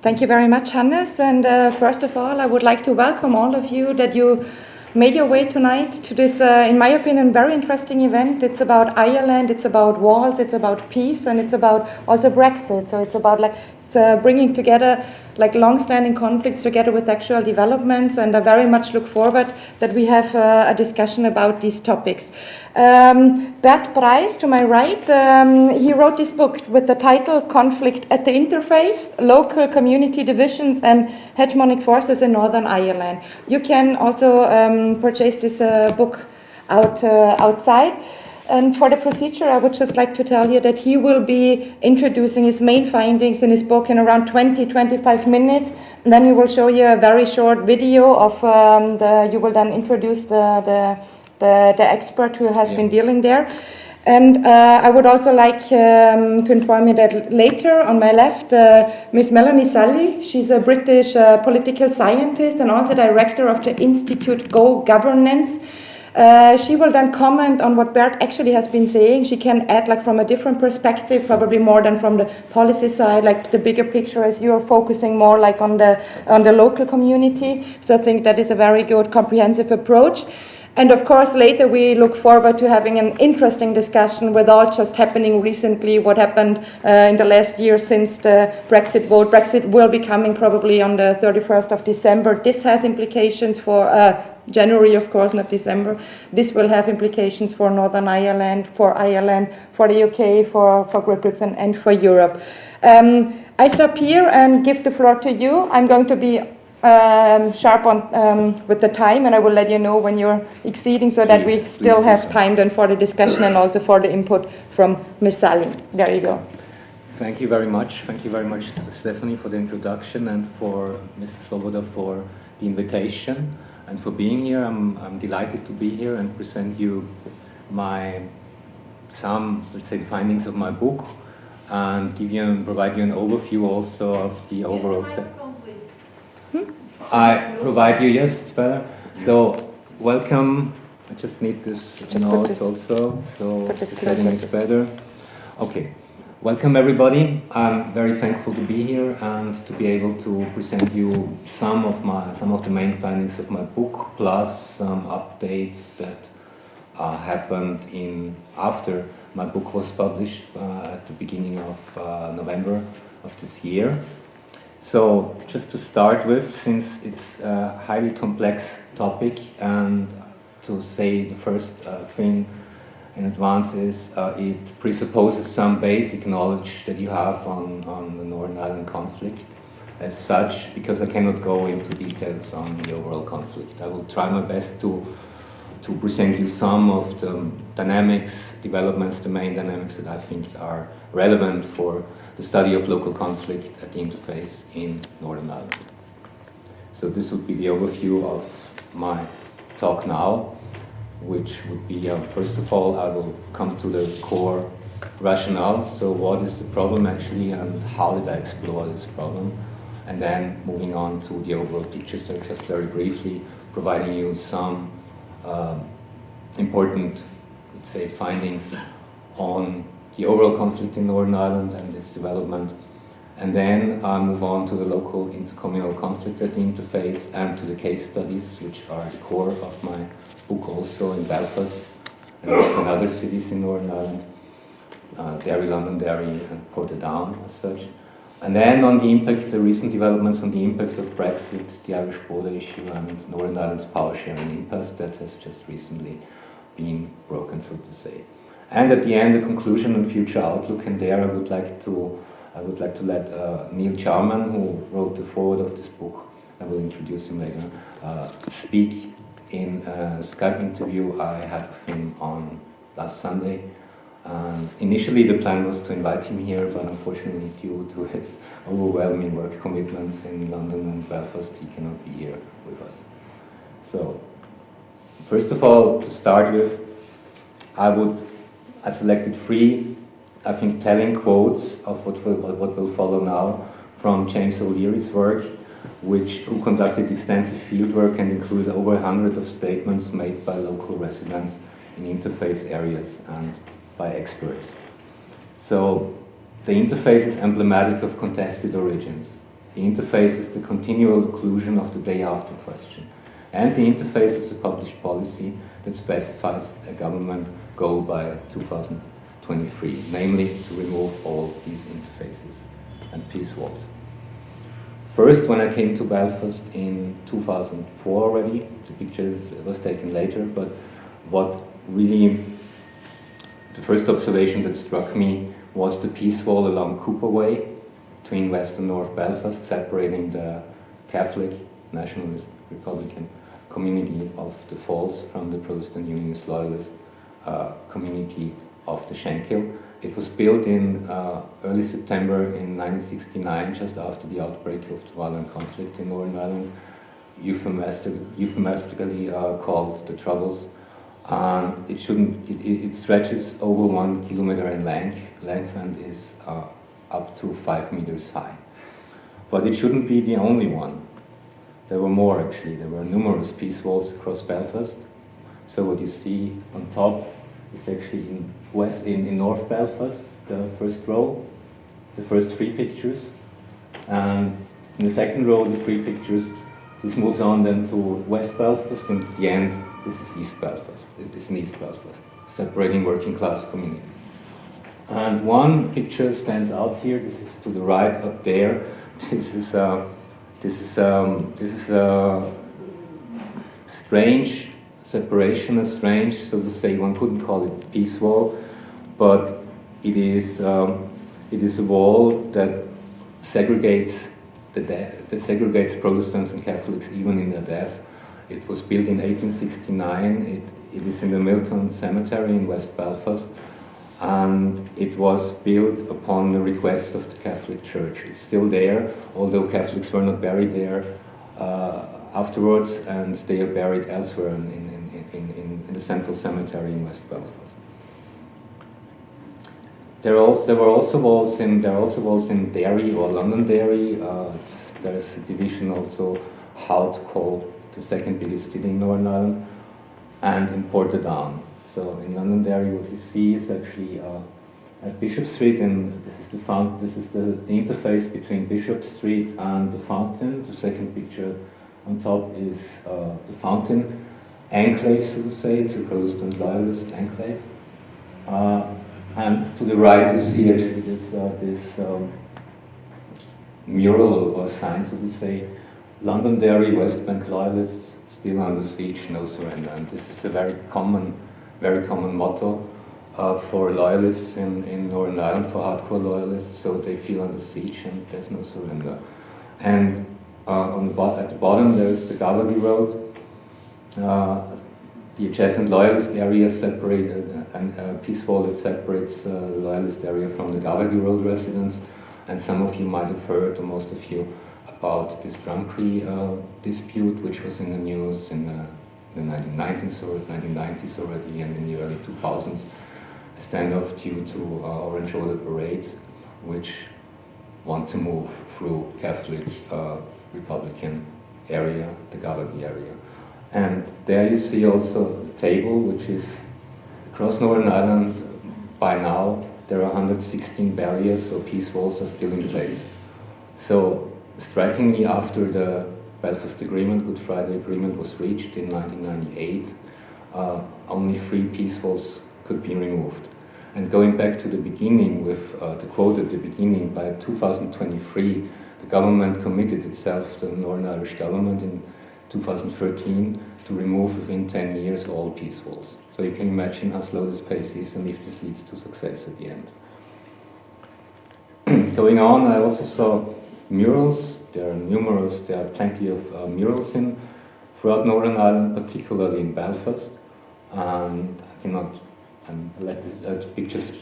Thank you very much, Hannes. And first of all, I would like to welcome all of you that you made your way tonight to this, in my opinion, very interesting event. It's about Ireland, it's about walls, it's about peace, and it's about also Brexit. So it's about bringing together long-standing conflicts together with actual developments, and I very much look forward that we have a discussion about these topics. BERT PREISS, to my right, he wrote this book with the title Conflict at the Interface, Local Community Divisions and Hegemonic Forces in Northern Ireland. You can also purchase this book outside. And for the procedure, I would just like to tell you that he will be introducing his main findings in his book in around 20-25 minutes. And then he will show you a very short video of you will then introduce the expert who has been dealing there. And I would also like to inform you that later on my left, Miss MELANIE SULLY, she's a British political scientist and also director of the Institute Go Governance. She will then comment on what BERT actually has been saying. She can add from a different perspective, probably more than from the policy side, the bigger picture, as you are focusing more on the local community. So I think that is a very good comprehensive approach. And of course, later we look forward to having an interesting discussion with all just happening recently, what happened in the last year since the Brexit vote. Brexit will be coming probably on the 31st of December. This has implications for January, of course, not December. This will have implications for Northern Ireland, for the UK, for Great Britain, and for Europe. I stop here and give the floor to you. I'm going to be sharp on with the time, and I will let you know when you're exceeding so that we still have time then for the discussion and also for the input from Ms. Sully. There you go. Thank you very much. Thank you very much, Stephanie, for the introduction, and for Mrs. SWOBODA for the invitation and for being here. I'm delighted to be here and present you some the findings of my book, and provide you an overview also of the overall. I provide you, yes, it's better. So, welcome. I just need this notes also, so the setting is better. Okay, welcome everybody. I'm very thankful to be here and to be able to present you some of the main findings of my book, plus some updates that happened after my book was published at the beginning of November of this year. So, just to start with, since it's a highly complex topic, and to say the first thing in advance is it presupposes some basic knowledge that you have on the Northern Ireland conflict as such, because I cannot go into details on the overall conflict. I will try my best to present you some of the developments, the main dynamics that I think are relevant for the study of local conflict at the interface in Northern Ireland. So this would be the overview of my talk now, which would be, first of all, I will come to the core rationale. So what is the problem actually, and how did I explore this problem? And then moving on to the overall picture, so just very briefly providing you some important, let's say, findings on the overall conflict in Northern Ireland and its development, and then I'll move on to the local intercommunal conflict at the interface and to the case studies, which are the core of my book also in Belfast and also in other cities in Northern Ireland, Derry, Londonderry and Portadown as such. And then on the impact, the recent developments on the impact of Brexit, the Irish border issue and Northern Ireland's power sharing impasse that has just recently been broken, so to say. And at the end, a conclusion and future outlook. And there, I would like to let Neil Charman, who wrote the foreword of this book, I will introduce him later, speak in a Skype interview I had with him on last Sunday. And initially, the plan was to invite him here, but unfortunately, due to his overwhelming work commitments in London and Belfast, he cannot be here with us. So, first of all, to start with, I selected three, I think, telling quotes of what will follow now from James O'Leary's work, who conducted extensive fieldwork and included over 100 of statements made by local residents in interface areas and by experts. So, the interface is emblematic of contested origins. The interface is the continual occlusion of the day after question. And the interface is a published policy that specifies a government goal by 2023, namely to remove all these interfaces and peace walls. First, when I came to Belfast in 2004 already, the picture was taken later, but what really, the first observation that struck me was the peace wall along Cooper Way between West and North Belfast, separating the Catholic, Nationalist, Republican community of the Falls from the Protestant, Unionist, Loyalist community of the Shankill. It was built in early September in 1969, just after the outbreak of the violent conflict in Northern Ireland, euphemistically called the Troubles. And it stretches over 1 kilometer in length and is up to 5 meters high. But it shouldn't be the only one. There were more actually. There were numerous peace walls across Belfast. So what you see on top is actually in North Belfast, the first row, the first 3 pictures. And in the second row, the 3 pictures, this moves on then to West Belfast, and at the end, this is East Belfast. It is in East Belfast, separating working class communities. And one picture stands out here. This is to the right up there. This is a strange separation, a strange, so to say. One couldn't call it peace wall, but it is a wall that segregates Protestants and Catholics even in their death. It was built in 1869. It is in the Milton Cemetery in West Belfast, and it was built upon the request of the Catholic Church. It's still there, although Catholics were not buried there afterwards, and they are buried elsewhere in the Central Cemetery in West Belfast. There were also walls in Derry or Londonderry. There's a division also how to call the second biggest city in Northern Ireland, and in Portadown. So in Londonderry, what you see is actually at Bishop Street, and this is the interface between Bishop Street and the Fountain. The second picture on top is the Fountain enclave, so to say. It's a Protestant Loyalist enclave. And to the right, you see actually this mural or sign, so to say. Londonderry, West Bank Loyalists, still under siege, no surrender. And this is a very common motto for loyalists in Northern Ireland, for hardcore loyalists. So they feel under siege and there's no surrender. And at the bottom there's the Gallagher Road. The adjacent loyalist area separated, and a peace wall that separates the loyalist area from the Gallagher Road residents. And some of you might have heard, or most of you, about this Grand Prix dispute, which was in the news in the 1990s already, and in the early 2000s, a standoff due to Orange Order parades, which want to move through Catholic Republican area, the Gallagher area. And there you see also the table, which is across Northern Ireland. By now, there are 116 barriers, so peace walls are still in place. So, strikingly, after the Belfast Agreement, Good Friday Agreement, was reached in 1998, only 3 peace walls could be removed. And going back to the beginning, with the quote at the beginning, by 2023, the government committed itself, the Northern Irish government, in 2013, to remove within 10 years all peace walls. So you can imagine how slow this pace is and if this leads to success at the end. Going on, I also saw murals. There are numerous, there are plenty of murals throughout Northern Ireland, particularly in Belfast. And I cannot let the pictures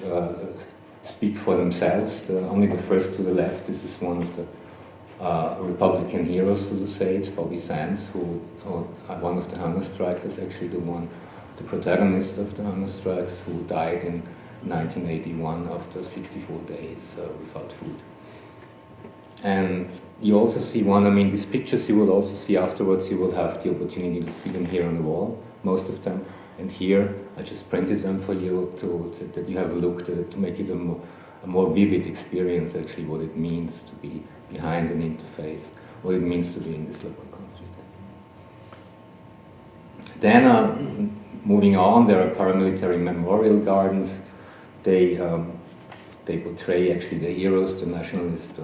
speak for themselves. Only the first to the left, this is one of the Republican heroes, so to say. It's Bobby Sands, who one of the hunger strikers, actually the protagonist of the hunger strikes, who died in 1981 after 64 days without food. And you also see these pictures you will also see afterwards. You will have the opportunity to see them here on the wall, most of them. And here, I just printed them for you that you have a look to make it a more vivid experience, actually, what it means to be behind an interface, what it means to be in this local conflict. Then, moving on, there are paramilitary memorial gardens. They portray actually the heroes, the Nationalist,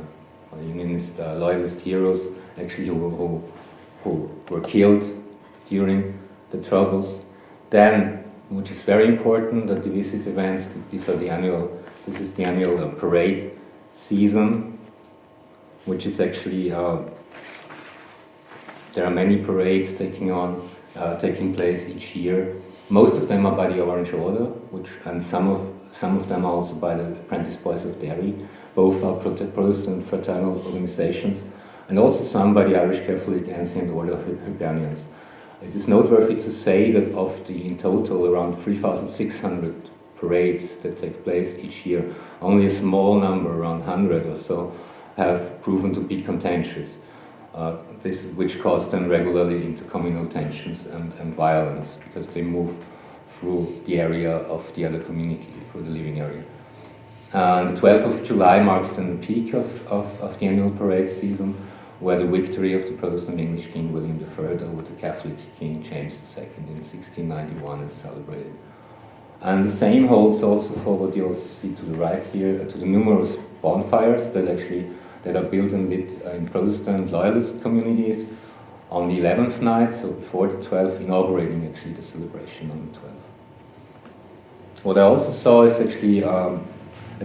Unionist, Loyalist heroes, actually who were killed during the Troubles. Then, which is very important, the divisive events. This is the annual parade season, which is actually there are many parades taking place each year. Most of them are by the Orange Order, and some of them are also by the Apprentice Boys of Derry. Both are Protestant fraternal organizations, and also some by the Irish Catholic Ancient Order of Hibernians. It is noteworthy to say that in total, around 3,600 parades that take place each year, only a small number, around 100 or so, have proven to be contentious, which cause them regularly into communal tensions and violence, because they move through the area of the other community, through the living area. And the 12th of July marks then the peak of the annual parade season, where the victory of the Protestant English King William III over the Catholic King James II in 1691 is celebrated. And the same holds also for what you also see to the right here, to the numerous bonfires that are built and lit in Protestant Loyalist communities on the 11th night, so before the 12th, inaugurating actually the celebration on the 12th. What I also saw is actually a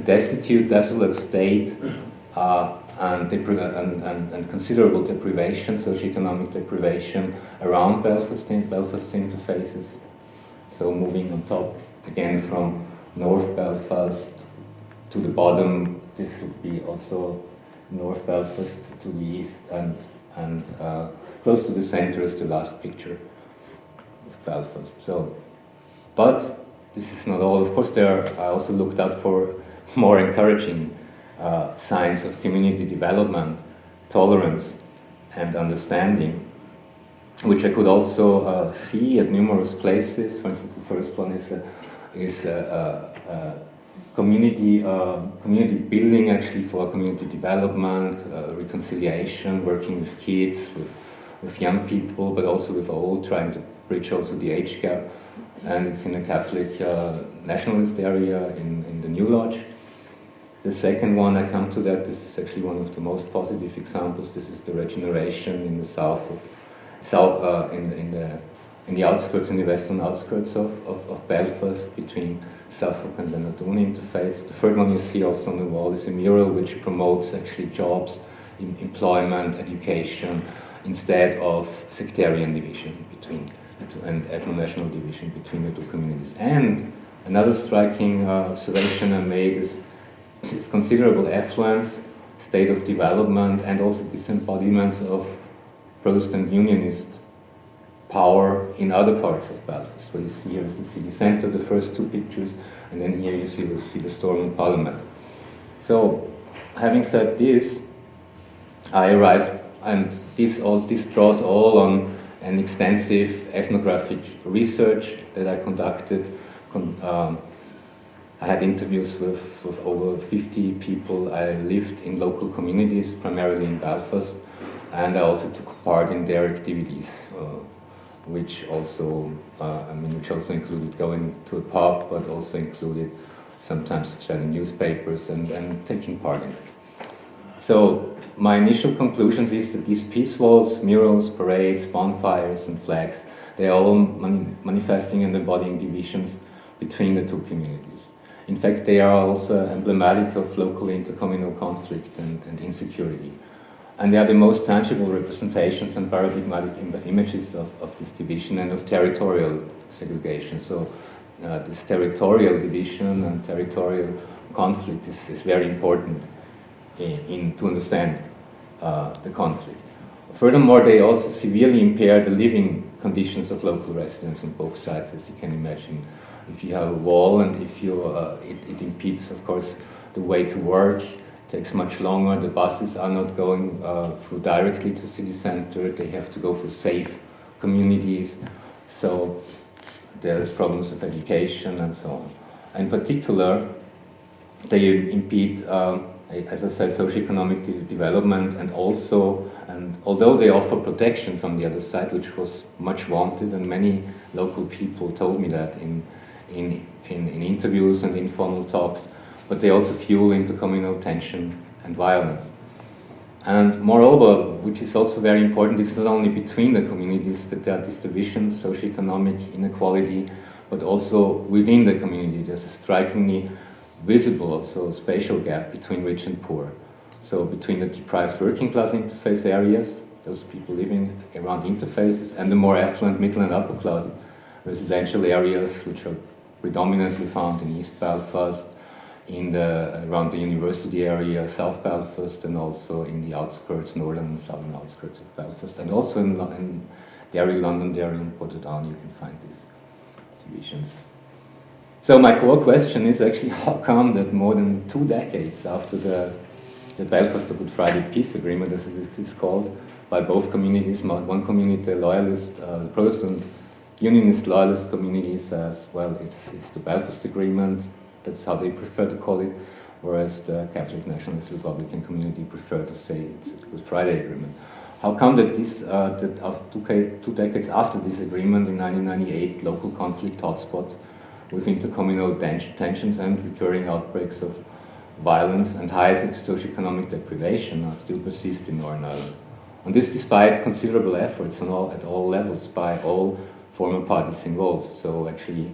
destitute, desolate state and considerable deprivation, socioeconomic deprivation around Belfast interfaces. So moving on top again from North Belfast to the bottom, this would be also North Belfast to the east and close to the center is the last picture of Belfast. So, but this is not all. Of course, I also looked out for more encouraging signs of community development, tolerance, and understanding, which I could also see at numerous places. For instance, the first one is community building, actually, for community development, reconciliation, working with kids, with young people, but also with old, trying to bridge also the age gap. And it's in a Catholic nationalist area in the New Lodge. The second one, I come to that, this is actually one of the most positive examples. This is the regeneration in the in the outskirts, in the western outskirts of Belfast, between Suffolk and Lenardune interface. The third one you see also on the wall is a mural which promotes actually jobs, employment, education, instead of sectarian division and ethno-national division between the two communities. And another striking observation I made is considerable affluence, state of development, and also disembodiments of Protestant Unionist power in other parts of Belfast. Where you see here is the city centre, the first two pictures, and then here you see the Stormont Parliament. So, having said this, I arrived, and this draws all on an extensive ethnographic research that I conducted. I had interviews with over 50 people. I lived in local communities, primarily in Belfast, and I also took part in their activities, which also included going to a pub, but also included sometimes selling newspapers and taking part in it. So my initial conclusions is that these peace walls, murals, parades, bonfires, and flags, they are all manifesting and embodying divisions between the two communities. In fact, they are also emblematic of local intercommunal conflict and insecurity. And they are the most tangible representations and paradigmatic images of this division and of territorial segregation. So this territorial division and territorial conflict is very important to understand the conflict. Furthermore, they also severely impair the living conditions of local residents on both sides, as you can imagine. If you have a wall and if it impedes, of course, the way to work, it takes much longer. The buses are not going through directly to city center. They have to go through safe communities. So there's problems of education and so on. In particular, they impede, as I said, socioeconomic development, and although they offer protection from the other side, which was much wanted, and many local people told me that in interviews and informal talks, but they also fuel intercommunal tension and violence. And moreover, which is also very important, it's not only between the communities that there are these divisions, socioeconomic inequality, but also within the community. There's a strikingly visible also spatial gap between rich and poor. So between the deprived working class interface areas, those people living around interfaces, and the more affluent middle and upper class residential areas, which are predominantly found in East Belfast, around the university area, South Belfast, and also in the outskirts, northern and southern outskirts of Belfast, and also in Derry, Londonderry, and Portadown, you can find these divisions. So my core question is actually, how come that more than 2 decades after the Belfast Good Friday Peace Agreement, as it is called, by both communities, one community, the Loyalist, Protestant, Unionist Loyalist community says, well, it's the Belfast Agreement, that's how they prefer to call it, whereas the Catholic Nationalist Republican community prefer to say it's the Good Friday Agreement. How come that that 2 decades after this agreement in 1998, local conflict hotspots with intercommunal tensions and recurring outbreaks of violence and high socioeconomic deprivation still persist in Northern Ireland? And this despite considerable efforts at all levels by all former parties involved. So actually,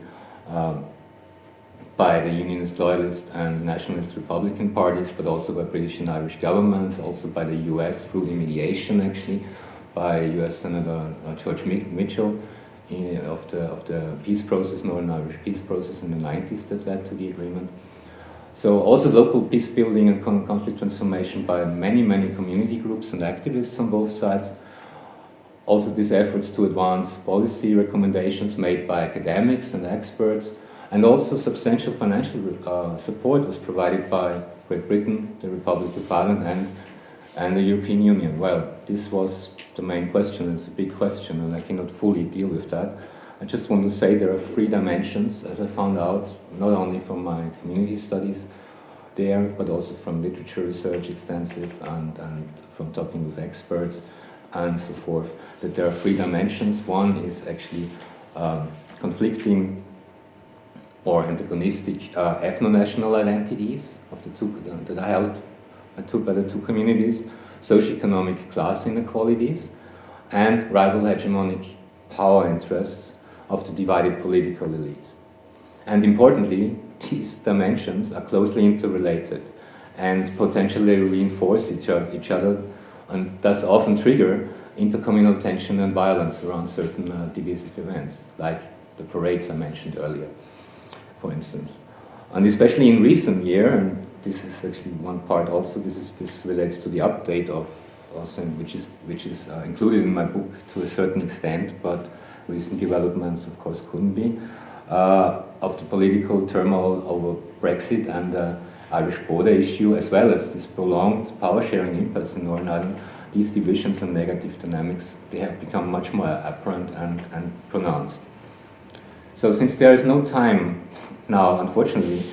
by the Unionist, Loyalist and Nationalist Republican parties, but also by British and Irish governments, also by the US through the mediation actually, by US Senator George Mitchell of the peace process, Northern Irish peace process in the 90s that led to the agreement. So also local peace building and conflict transformation by many community groups and activists on both sides. Also these efforts to advance policy recommendations made by academics and experts, and also substantial financial support was provided by Great Britain, the Republic of Ireland, and the European Union. Well, this was the main question. It's a big question, and I cannot fully deal with that. I just want to say there are 3 dimensions, as I found out, not only from my community studies there, but also from literature research, extensive, and from talking with experts, and so forth, that there are 3 dimensions. One is actually conflicting or antagonistic ethno-national identities of the two that are held by the two communities, socioeconomic class inequalities, and rival hegemonic power interests of the divided political elites. And importantly, these dimensions are closely interrelated and potentially reinforce each other, and thus often trigger intercommunal tension and violence around certain divisive events, like the parades I mentioned earlier, for instance. And especially in recent years, and this is actually one part also, this relates to the update of also, which is included in my book to a certain extent, but recent developments of course couldn't be, of the political turmoil over Brexit and the Irish border issue, as well as this prolonged power sharing impasse in Northern Ireland. These divisions and negative dynamics, they have become much more apparent and pronounced. So since there is no time now, unfortunately,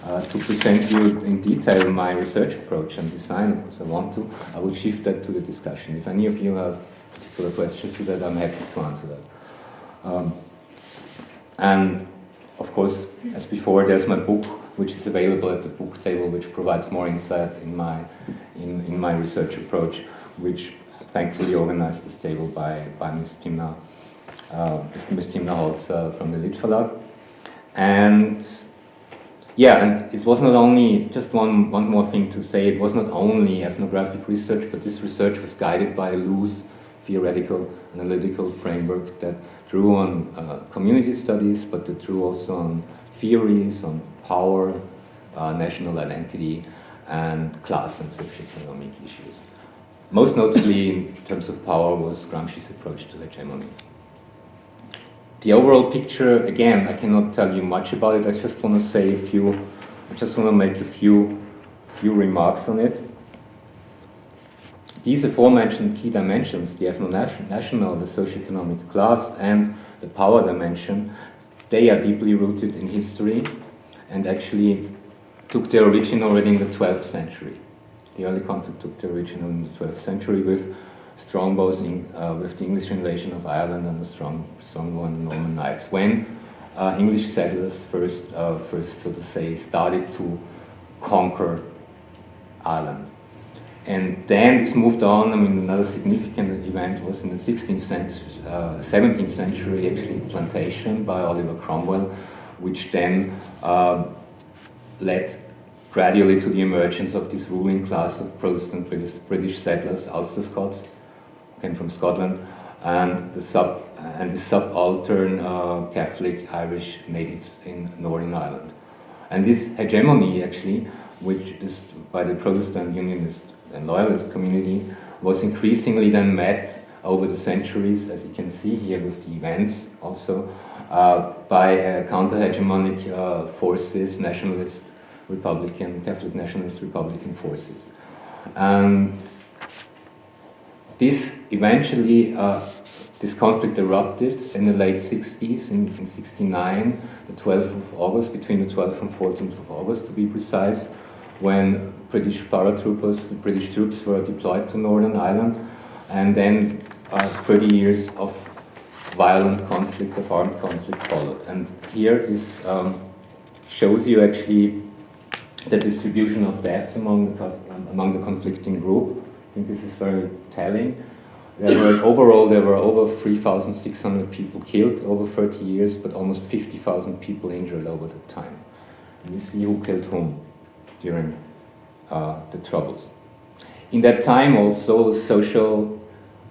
to present you in detail my research approach and design, of course I want to, I will shift that to the discussion. If any of you have particular questions to that, I'm happy to answer that. And of course, as before, there's my book, which is available at the book table, which provides more insight in my research approach, which thankfully organized this table by Ms. Timna Holz from the Lit Verlag. And yeah, and it was not only, just one more thing to say, it was not only ethnographic research, but this research was guided by a loose theoretical analytical framework that drew on community studies, but that drew also on theories on power, national identity, and class and socioeconomic issues. Most notably, in terms of power, was Gramsci's approach to hegemony. The overall picture, again, I cannot tell you much about it. I just want to make a few remarks on it. These aforementioned key dimensions, the ethno-national, the socioeconomic class, and the power dimension, they are deeply rooted in history, and actually took their origin already in the 12th century. The early conflict took their origin in the 12th century with Strongbow's with the English invasion of Ireland and the Strongbow and the Norman Knights, when English settlers first, so to say, started to conquer Ireland. And then this moved on. I mean, another significant event was in the 16th century, 17th century, actually, plantation by Oliver Cromwell, which then led gradually to the emergence of this ruling class of Protestant British settlers, Ulster Scots, came from Scotland, and the subaltern Catholic Irish natives in Northern Ireland. And this hegemony, actually, which is by the Protestant, Unionist and Loyalist community, was increasingly then met over the centuries, as you can see here with the events also, by counter-hegemonic forces, nationalist, Republican, Catholic nationalist Republican forces. And this eventually, this conflict erupted in the late 60s, in 69, the 12th of August, between the 12th and 14th of August to be precise, when British paratroopers, British troops were deployed to Northern Ireland, and then 30 years of violent conflict, of armed conflict followed. And here this shows you actually the distribution of deaths among the conflicting group. I think this is very telling. Overall, there were over 3,600 people killed over 30 years, but almost 50,000 people injured over the time. And you see who killed whom during the Troubles. In that time also, social,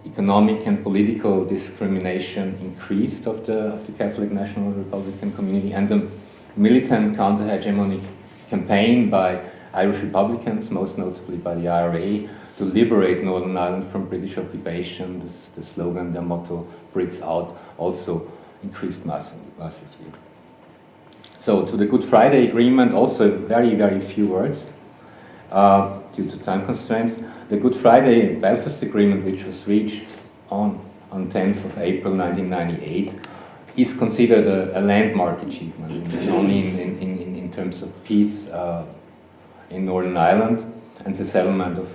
economic and political discrimination increased of the Catholic National Republican community, and the militant counter-hegemonic campaign by Irish Republicans, most notably by the IRA, to liberate Northern Ireland from British occupation, the slogan, the motto, Brits out, also increased massively. So to the Good Friday Agreement, also very, very few words due to time constraints. The Good Friday Belfast Agreement, which was reached on 10th of April 1998, is considered a landmark achievement, not only in terms of peace in Northern Ireland and the settlement of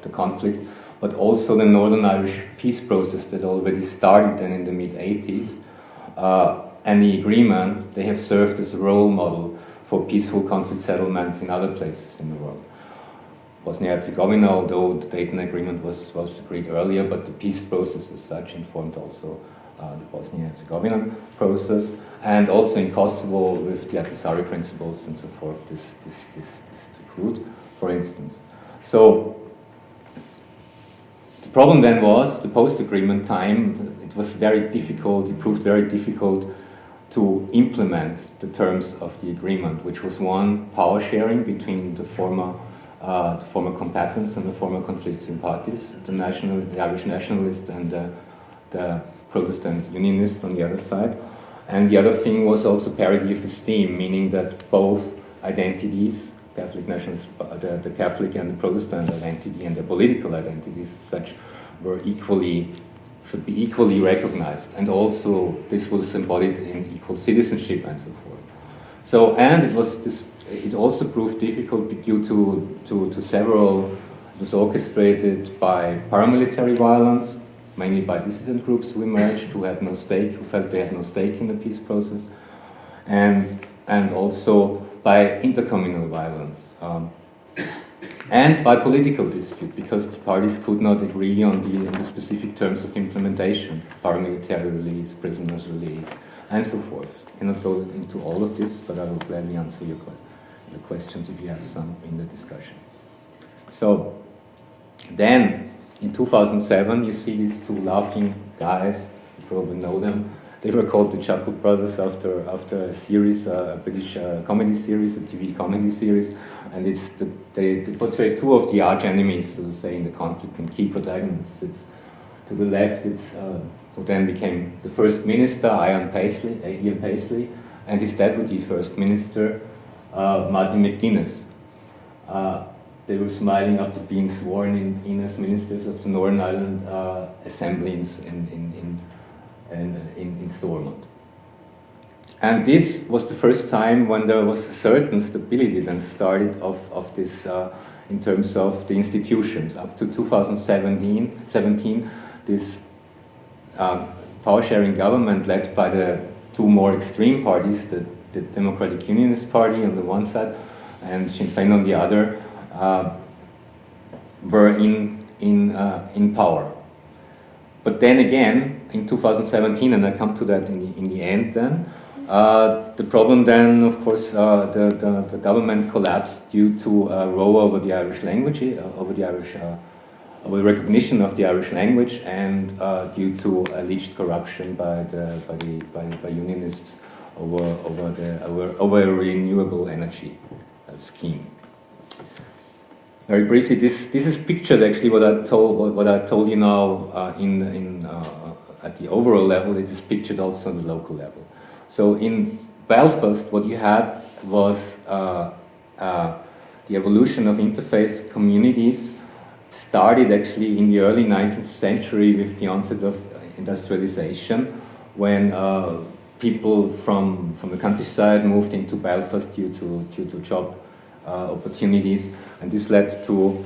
the conflict, but also the Northern Irish peace process that already started then in the mid-80s. And the agreement, they have served as a role model for peaceful conflict settlements in other places in the world. Bosnia-Herzegovina, although the Dayton Agreement was agreed earlier, but the peace process as such informed also the Bosnia-Herzegovina process, and also in Kosovo with the Ahtisaari principles and so forth, this took root, for instance. So the problem then was the post-agreement time. It was very difficult, it proved very difficult to implement the terms of the agreement, which was one, power sharing between the former combatants and the former conflicting parties, the Irish Nationalist and the Protestant Unionist on the other side. And the other thing was also parity of esteem, meaning that both identities, Catholic nationalist, the Catholic and the Protestant identity and the political identities as such, should be equally recognized, and also this was embodied in equal citizenship and so forth. So, and it also proved difficult due to several. It was orchestrated by paramilitary violence, mainly by dissident groups who emerged, who felt they had no stake in the peace process, and also by intercommunal violence. And by political dispute, because the parties could not agree on the specific terms of implementation, paramilitary release, prisoners release, and so forth. I cannot go into all of this, but I will gladly answer your questions if you have some in the discussion. So, then, in 2007, you see these two laughing guys, you probably know them. They were called the Chuckle Brothers after a series, a British comedy series, a TV comedy series, and they portray two of the arch enemies, so to say, in the conflict, and key protagonists. It's to the left, it's who then became the First Minister, Ian Paisley, and his deputy First Minister, Martin McGuinness. They were smiling after being sworn in as ministers of the Northern Ireland Assembly in Stormont. And this was the first time when there was a certain stability then started of this in terms of the institutions. Up to 2017, this power-sharing government led by the two more extreme parties, the Democratic Unionist Party on the one side and Sinn Féin on the other, were in power. But then again, in 2017, and I come to that in the end then, the problem then, of course, the government collapsed due to a row over the Irish language, over the recognition of the Irish language, and due to alleged corruption by Unionists over a renewable energy scheme. Very briefly, this is pictured actually what I told you now at the overall level. It is pictured also on the local level. So in Belfast, what you had was the evolution of interfaith communities started actually in the early 19th century with the onset of industrialization, when people from the countryside moved into Belfast due to job opportunities, and this led to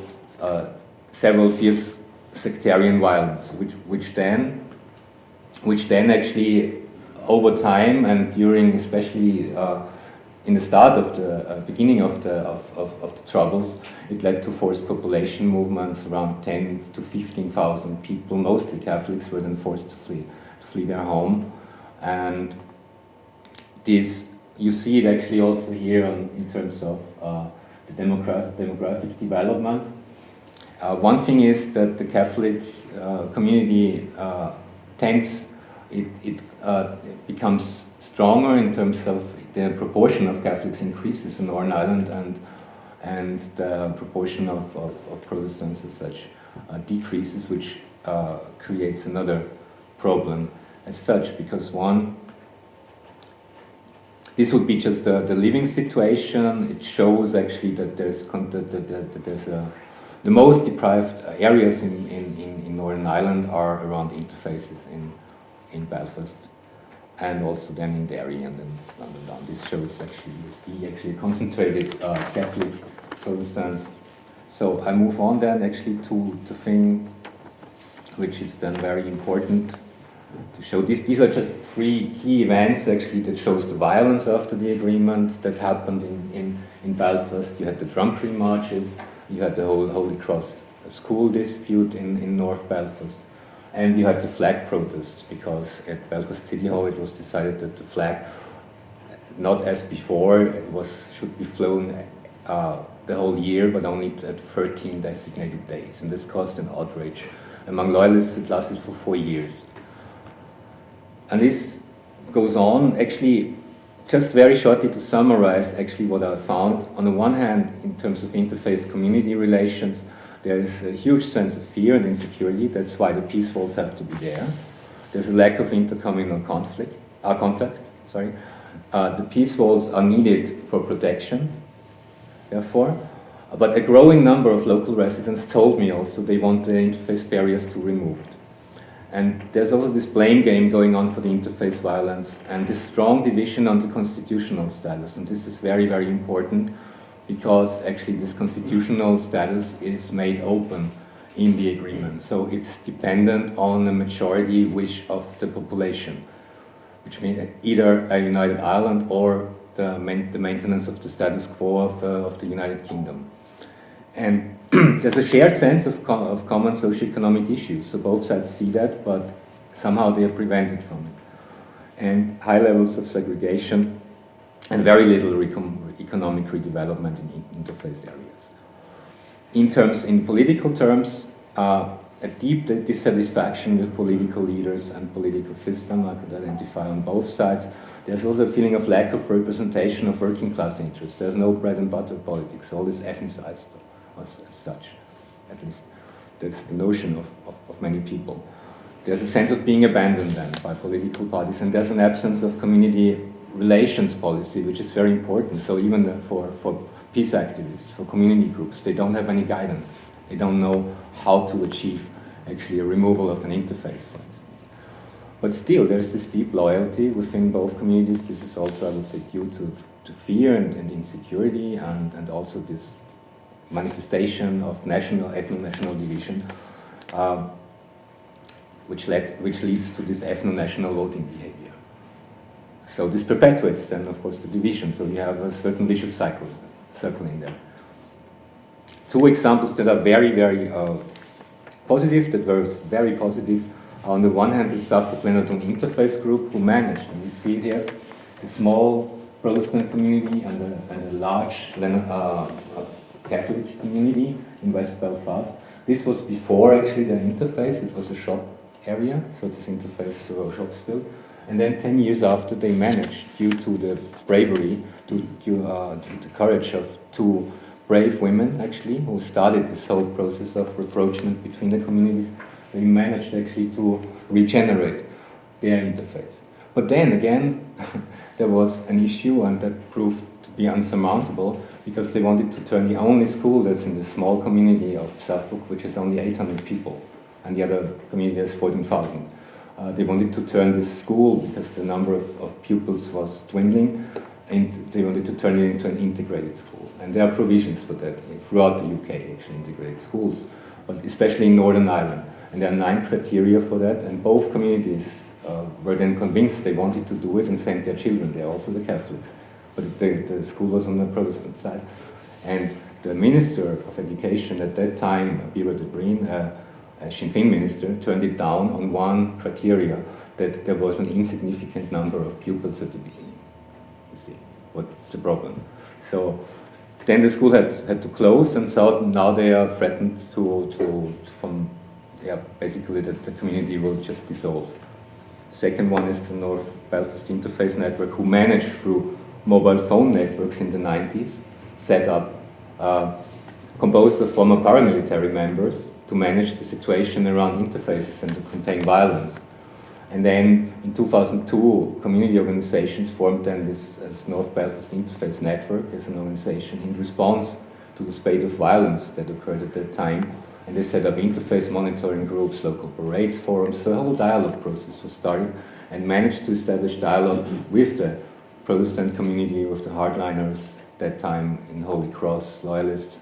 several fierce sectarian violence, which then actually over time and during, especially in the start of the beginning of the troubles, it led to forced population movements. Around 10 to 15,000 people, mostly Catholics, were then forced to flee their home, and this you see it actually also here in terms of the demographic development. One thing is that the Catholic community it becomes stronger in terms of the proportion of Catholics increases in Northern Ireland, and the proportion of Protestants as such decreases, which creates another problem as such, because this would be just the living situation. It shows actually that there's the most deprived areas in Northern Ireland are around interfaces in Belfast, and also then in Derry and in London. This shows actually concentrated Catholic Protestants. So I move on then actually to the thing which is then very important to show. These are just three key events actually that shows the violence after the agreement that happened in Belfast. You had the drumtree marches, you had the whole Holy Cross school dispute in North Belfast, and you had the flag protests, because at Belfast City Hall it was decided that the flag, not as before, should be flown the whole year, but only at 13 designated days, and this caused an outrage among loyalists. It lasted for 4 years. And this goes on, actually, just very shortly to summarize actually what I found. On the one hand, in terms of interfaith community relations, there is a huge sense of fear and insecurity. That's why the peace walls have to be there. There's a lack of intercommunal contact. The peace walls are needed for protection, therefore. But a growing number of local residents told me also they want the interfaith barriers to be removed. And there's also this blame game going on for the interfaith violence, and this strong division on the constitutional status. And this is very, very important, because actually this constitutional status is made open in the agreement. So it's dependent on the majority wish of the population, which means either a united Ireland or the maintenance of the status quo of the United Kingdom. And there's a shared sense of common socioeconomic issues, so both sides see that, but somehow they are prevented from it. And high levels of segregation and very little economic redevelopment in interface areas. In political terms, a deep dissatisfaction with political leaders and political system I could identify on both sides. There's also a feeling of lack of representation of working class interests. There's no bread and butter politics, all is ethnicized as such. At least that's the notion of many people. There's a sense of being abandoned then by political parties, and there's an absence of community relations policy, which is very important. So even for peace activists, for community groups, they don't have any guidance. They don't know how to achieve actually a removal of an interface, for instance. But still, there's this deep loyalty within both communities. This is also, I would say, due to fear and insecurity, and also this manifestation of ethno-national division, which leads to this ethno-national voting behavior. So this perpetuates then, of course, the division. So you have a certain vicious cycle circling there. Two examples that are very, very positive, that were very positive. On the one hand, the Suffolk-Leonardon Interface Group, who managed, and you see here, a small Protestant community and a large Catholic community in West Belfast. This was before actually the interface. It was a shop area, so this interface shops built. And then 10 years after, they managed, due to the bravery, to the courage of two brave women, actually, who started this whole process of rapprochement between the communities, they managed actually to regenerate their interface. But then again, there was an issue, and that proved to be unsurmountable, because they wanted to turn the only school that's in the small community of Suffolk, which has only 800 people, and the other community has 14,000. They wanted to turn this school, because the number of pupils was dwindling, and they wanted to turn it into an integrated school. And there are provisions for that throughout the UK, actually, integrated schools, but especially in Northern Ireland. And there are 9 criteria for that, and both communities were then convinced they wanted to do it and sent their children there, also the Catholics. But the school was on the Protestant side. And the Minister of Education at that time, BERT, a Sinn Féin minister, turned it down on one criteria, that there was an insignificant number of pupils at the beginning. You see, what's the problem? So then the school had to close, and so now they are threatened basically that the community will just dissolve. Second one is the North Belfast Interface Network, who managed through mobile phone networks in the 90s, set up, composed of former paramilitary members to manage the situation around interfaces and to contain violence. And then in 2002, community organizations formed then this as North Belfast Interface Network as an organization in response to the spate of violence that occurred at that time. And they set up interface monitoring groups, local parades, forums. So a whole dialogue process was started, and managed to establish dialogue with the Protestant community, with the hardliners that time in Holy Cross, Loyalists,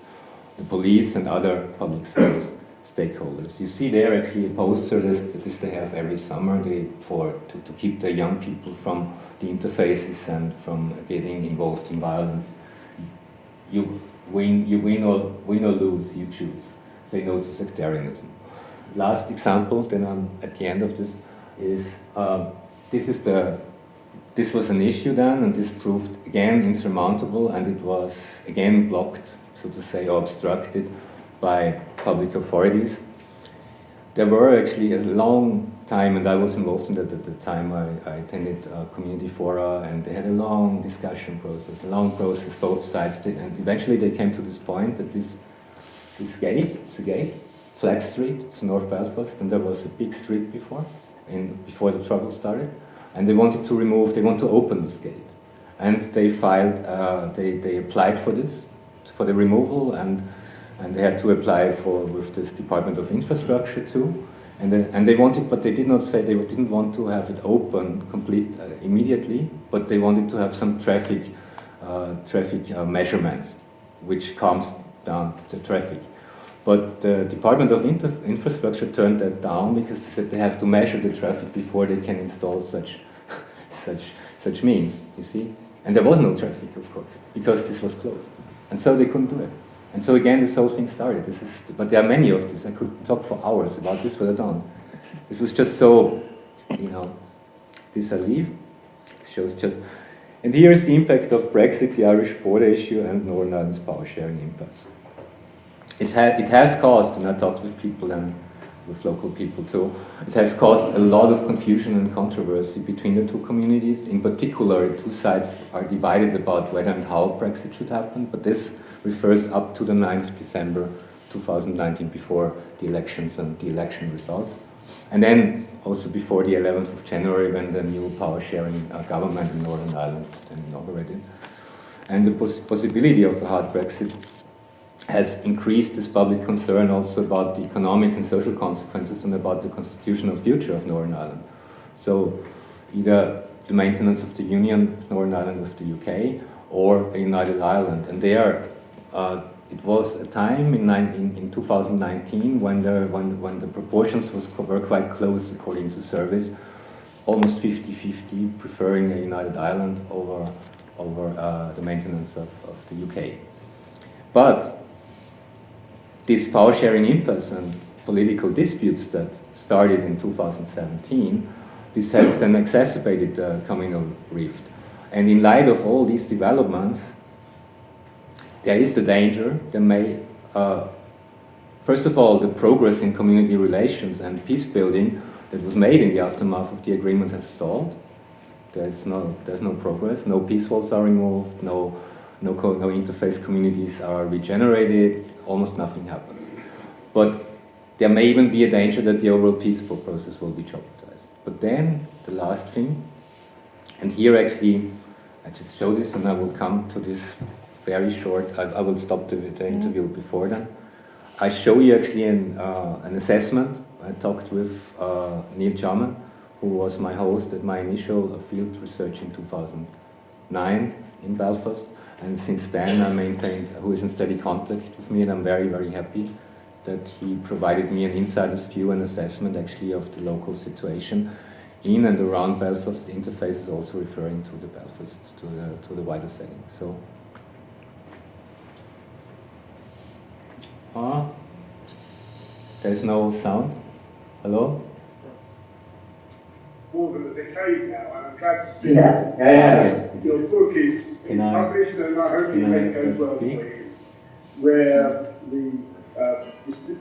the police, and other public service stakeholders. You see there actually a poster that they have every summer to keep the young people from the interfaces and from getting involved in violence. You win or lose, you choose. Say no to sectarianism. Last example, then I'm at the end of this, is this was an issue then, and this proved again insurmountable, and it was again blocked, so to say, or obstructed by public authorities. There were actually a long time, and I was involved in that at the time. I attended community fora, and they had a long discussion process, both sides did, and eventually they came to this point that this gate, it's a gate, Flag Street, it's North Belfast, and there was a big street before the trouble started, and they want to open this gate. And they filed, they applied for the removal, and they had to apply with this Department of Infrastructure too. And they wanted, but they did not say, they didn't want to have it open immediately, but they wanted to have some traffic measurements, which calms down the traffic. But the Department of Infrastructure turned that down, because they said they have to measure the traffic before they can install such means, you see. And there was no traffic, of course, because this was closed. And so they couldn't do it. And so again, this whole thing started. But there are many of these. I could talk for hours about this, but I don't. This was just so, this I leave. It shows just... And here is the impact of Brexit, the Irish border issue, and Northern Ireland's power sharing impasse. It has caused, and I talked with people and with local people too, it has caused a lot of confusion and controversy between the two communities. In particular, the two sides are divided about whether and how Brexit should happen, but this refers up to the 9th December 2019, before the elections and the election results. And then also before the 11th of January, when the new power-sharing government in Northern Ireland was then inaugurated. And the possibility of a hard Brexit has increased this public concern also about the economic and social consequences and about the constitutional future of Northern Ireland. So either the maintenance of the Union, Northern Ireland with the UK, or a United Ireland. And there, it was a time in 2019 when the proportions were quite close according to surveys, almost 50-50, preferring a United Ireland over the maintenance of the UK. But this power-sharing impasse and political disputes that started in 2017, this has then exacerbated the communal rift. And in light of all these developments, there is the danger there may, first of all, the progress in community relations and peace building that was made in the aftermath of the agreement has stalled. There's no progress, no peace walls are removed, no interface communities are regenerated, almost nothing happens. But there may even be a danger that the overall peaceful process will be jeopardized. But then, the last thing, and here actually, I just show this and I will come to this very short, I will stop the interview before then. I show you actually an assessment. I talked with Neil Jarman, who was my host at my initial field research in 2009 in Belfast. And since then I maintained, who is in steady contact with me, and I'm very, very happy that he provided me an insider's view and assessment actually of the local situation in and around Belfast. Interfaces also referring to the Belfast, to the wider setting. So, there's no sound. Hello? More than a decade now, and I'm glad to see that your book is published, and I hope it goes well for you, where the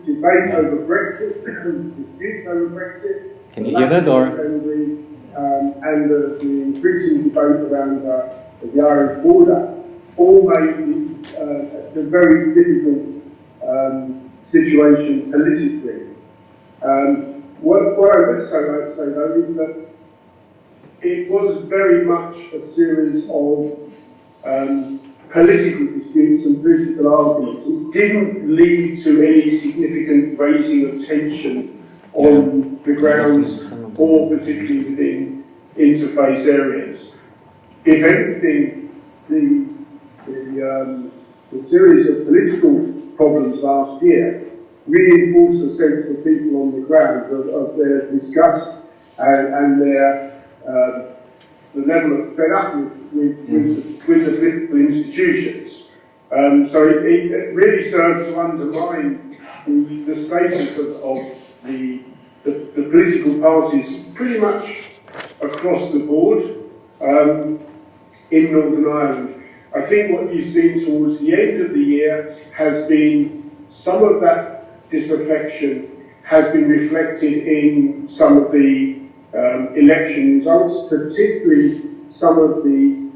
debate over Brexit, disputes over Brexit, can you hear that, or? And the increasing debate around the Irish border all made a very difficult situation politically. What I would say though is that it was very much a series of political disputes and political arguments. It didn't lead to any significant raising of tension on the grounds or particularly within interface areas. If anything, the series of political problems last year reinforced the sense of people on the ground of their disgust and their the level of fed upness with the political institutions. So it really served to undermine the status of the political parties pretty much across the board in Northern Ireland. I think what you've seen towards the end of the year has been some of that disaffection has been reflected in some of the election results, particularly some of the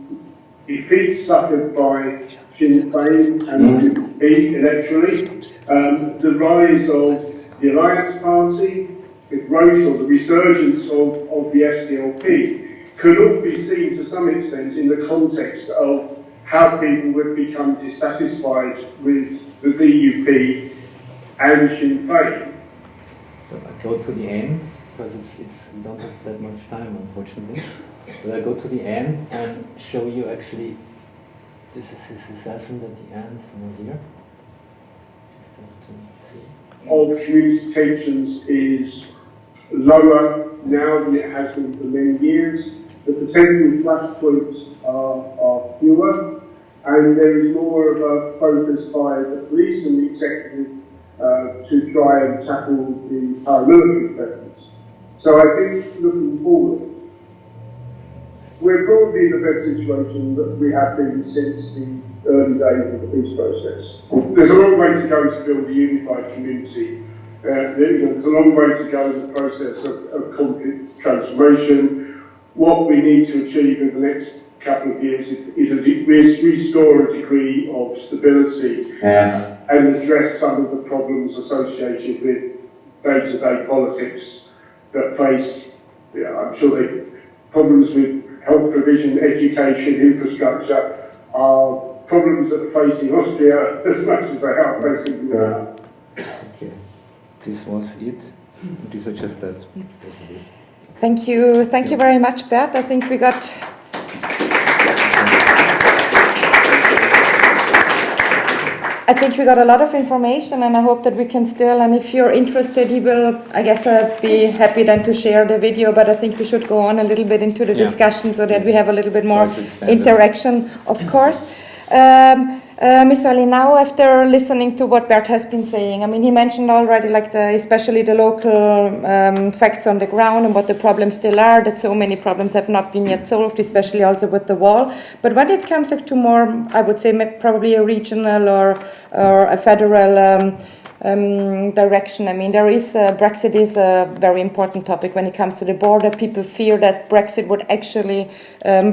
defeats suffered by Sinn Féin and the electorally, the rise of the Alliance Party, the growth or the resurgence of the SDLP could all be seen to some extent in the context of how people would become dissatisfied with the DUP and Sinn Féin. So I go to the end, because we don't have that much time, unfortunately. But I go to the end and show you actually, this is his assessment at the end, somewhere here. Just have to see. Of community tensions is lower now than it has been for many years. The potential flashpoints are fewer, and there is more of a focus by the police and the executive to try and tackle the paramilitary presence. So I think, looking forward, we're probably in the best situation that we have been since the early days of the peace process. There's a long way to go to build a unified community. There's a long way to go in the process of conflict transformation. What we need to achieve in the next couple of years is restore a degree of stability and address some of the problems associated with day-to-day politics that face, I'm sure problems with health provision, education, infrastructure are problems that are facing Austria as much as they are facing Okay, this was it. These are just that. Yes, it is. Thank you very much, Bert. I think we got a lot of information, and I hope that we can still, and if you're interested, you will, I guess, be happy then to share the video, but I think we should go on a little bit into the discussion so that we have a little bit more interaction, of course. Ms. Sully, now after listening to what Bert has been saying, I mean, he mentioned already especially the local facts on the ground and what the problems still are, that so many problems have not been yet solved, especially also with the wall. But when it comes to more, I would say probably a regional or a federal direction, I mean, Brexit is a very important topic when it comes to the border. People fear that Brexit would actually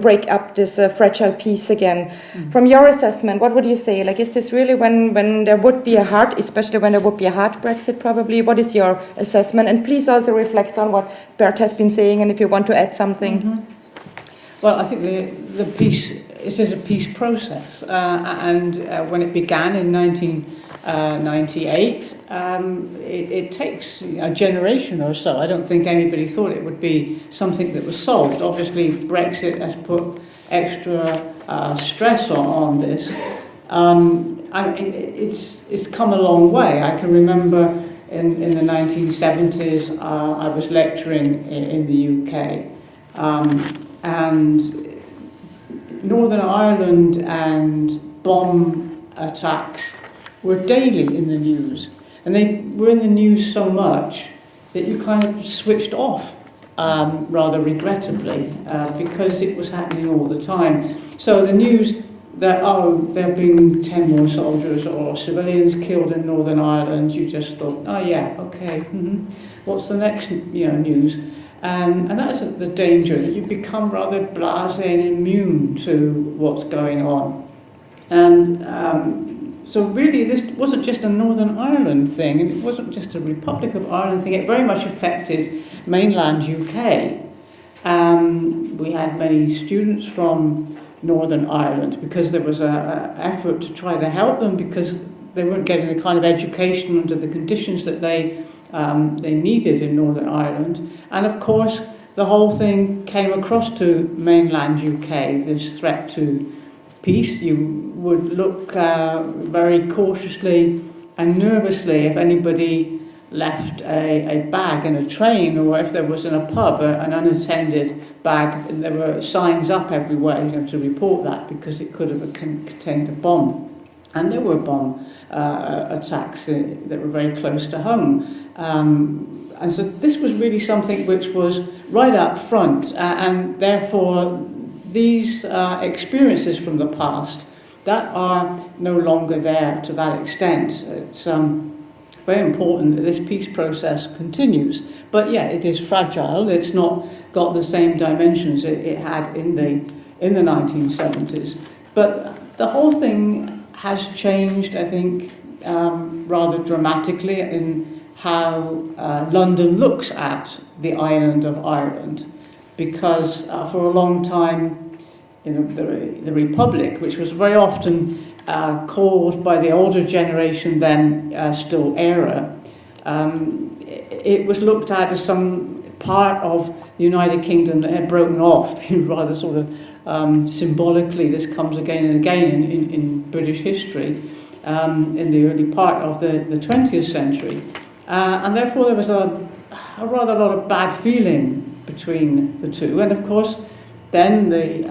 break up this fragile peace again. Mm-hmm. From your assessment, what would you say? Like, is this really when there would be especially when there would be a hard Brexit probably, what is your assessment? And please also reflect on what Bert has been saying, and if you want to add something. Mm-hmm. Well, I think the peace, it is a peace process, and when it began in 1998, it takes a generation or so. I don't think anybody thought it would be something that was solved. Obviously, Brexit has put extra stress on this. It's come a long way. I can remember in the 1970s, I was lecturing in the UK, and Northern Ireland and bomb attacks were daily in the news, and they were in the news so much that you kind of switched off, rather regrettably, because it was happening all the time. So the news that, there have been 10 more soldiers or civilians killed in Northern Ireland, you just thought, oh yeah, okay, what's the next news? And that's the danger, that you become rather blasé and immune to what's going on. And so really, this wasn't just a Northern Ireland thing, and it wasn't just a Republic of Ireland thing. It very much affected mainland UK. We had many students from Northern Ireland because there was an effort to try to help them because they weren't getting the kind of education under the conditions that they needed in Northern Ireland. And of course, the whole thing came across to mainland UK, this threat to peace. You would look very cautiously and nervously if anybody left a bag in a train, or if there was in a pub an unattended bag, and there were signs up everywhere to report that because it could have contained a bomb. And there were bomb attacks that were very close to home. And so this was really something which was right up front, and therefore these experiences from the past that are no longer there to that extent. It's very important that this peace process continues. But yeah, it is fragile. It's not got the same dimensions it had in the 1970s. But the whole thing has changed, I think, rather dramatically in how London looks at the island of Ireland, because for a long time, the Republic, which was very often called by the older generation then still era, it was looked at as some part of the United Kingdom that had broken off, rather sort of symbolically. This comes again and again in British history in the early part of the 20th century. And therefore there was a rather lot of bad feeling between the two. And of course, then the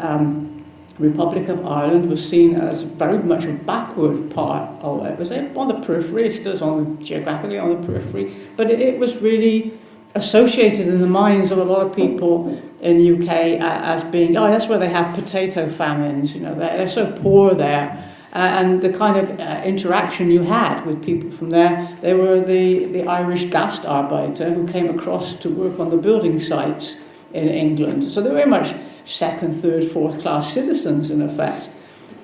Republic of Ireland was seen as very much a backward part of it. It was on the periphery, it still is geographically on the periphery, but it was really associated in the minds of a lot of people in the UK as being, that's where they have potato famines, they're so poor there. And the kind of interaction you had with people from there, they were the Irish Gastarbeiter who came across to work on the building sites in England. So they were very much second, third, fourth class citizens in effect.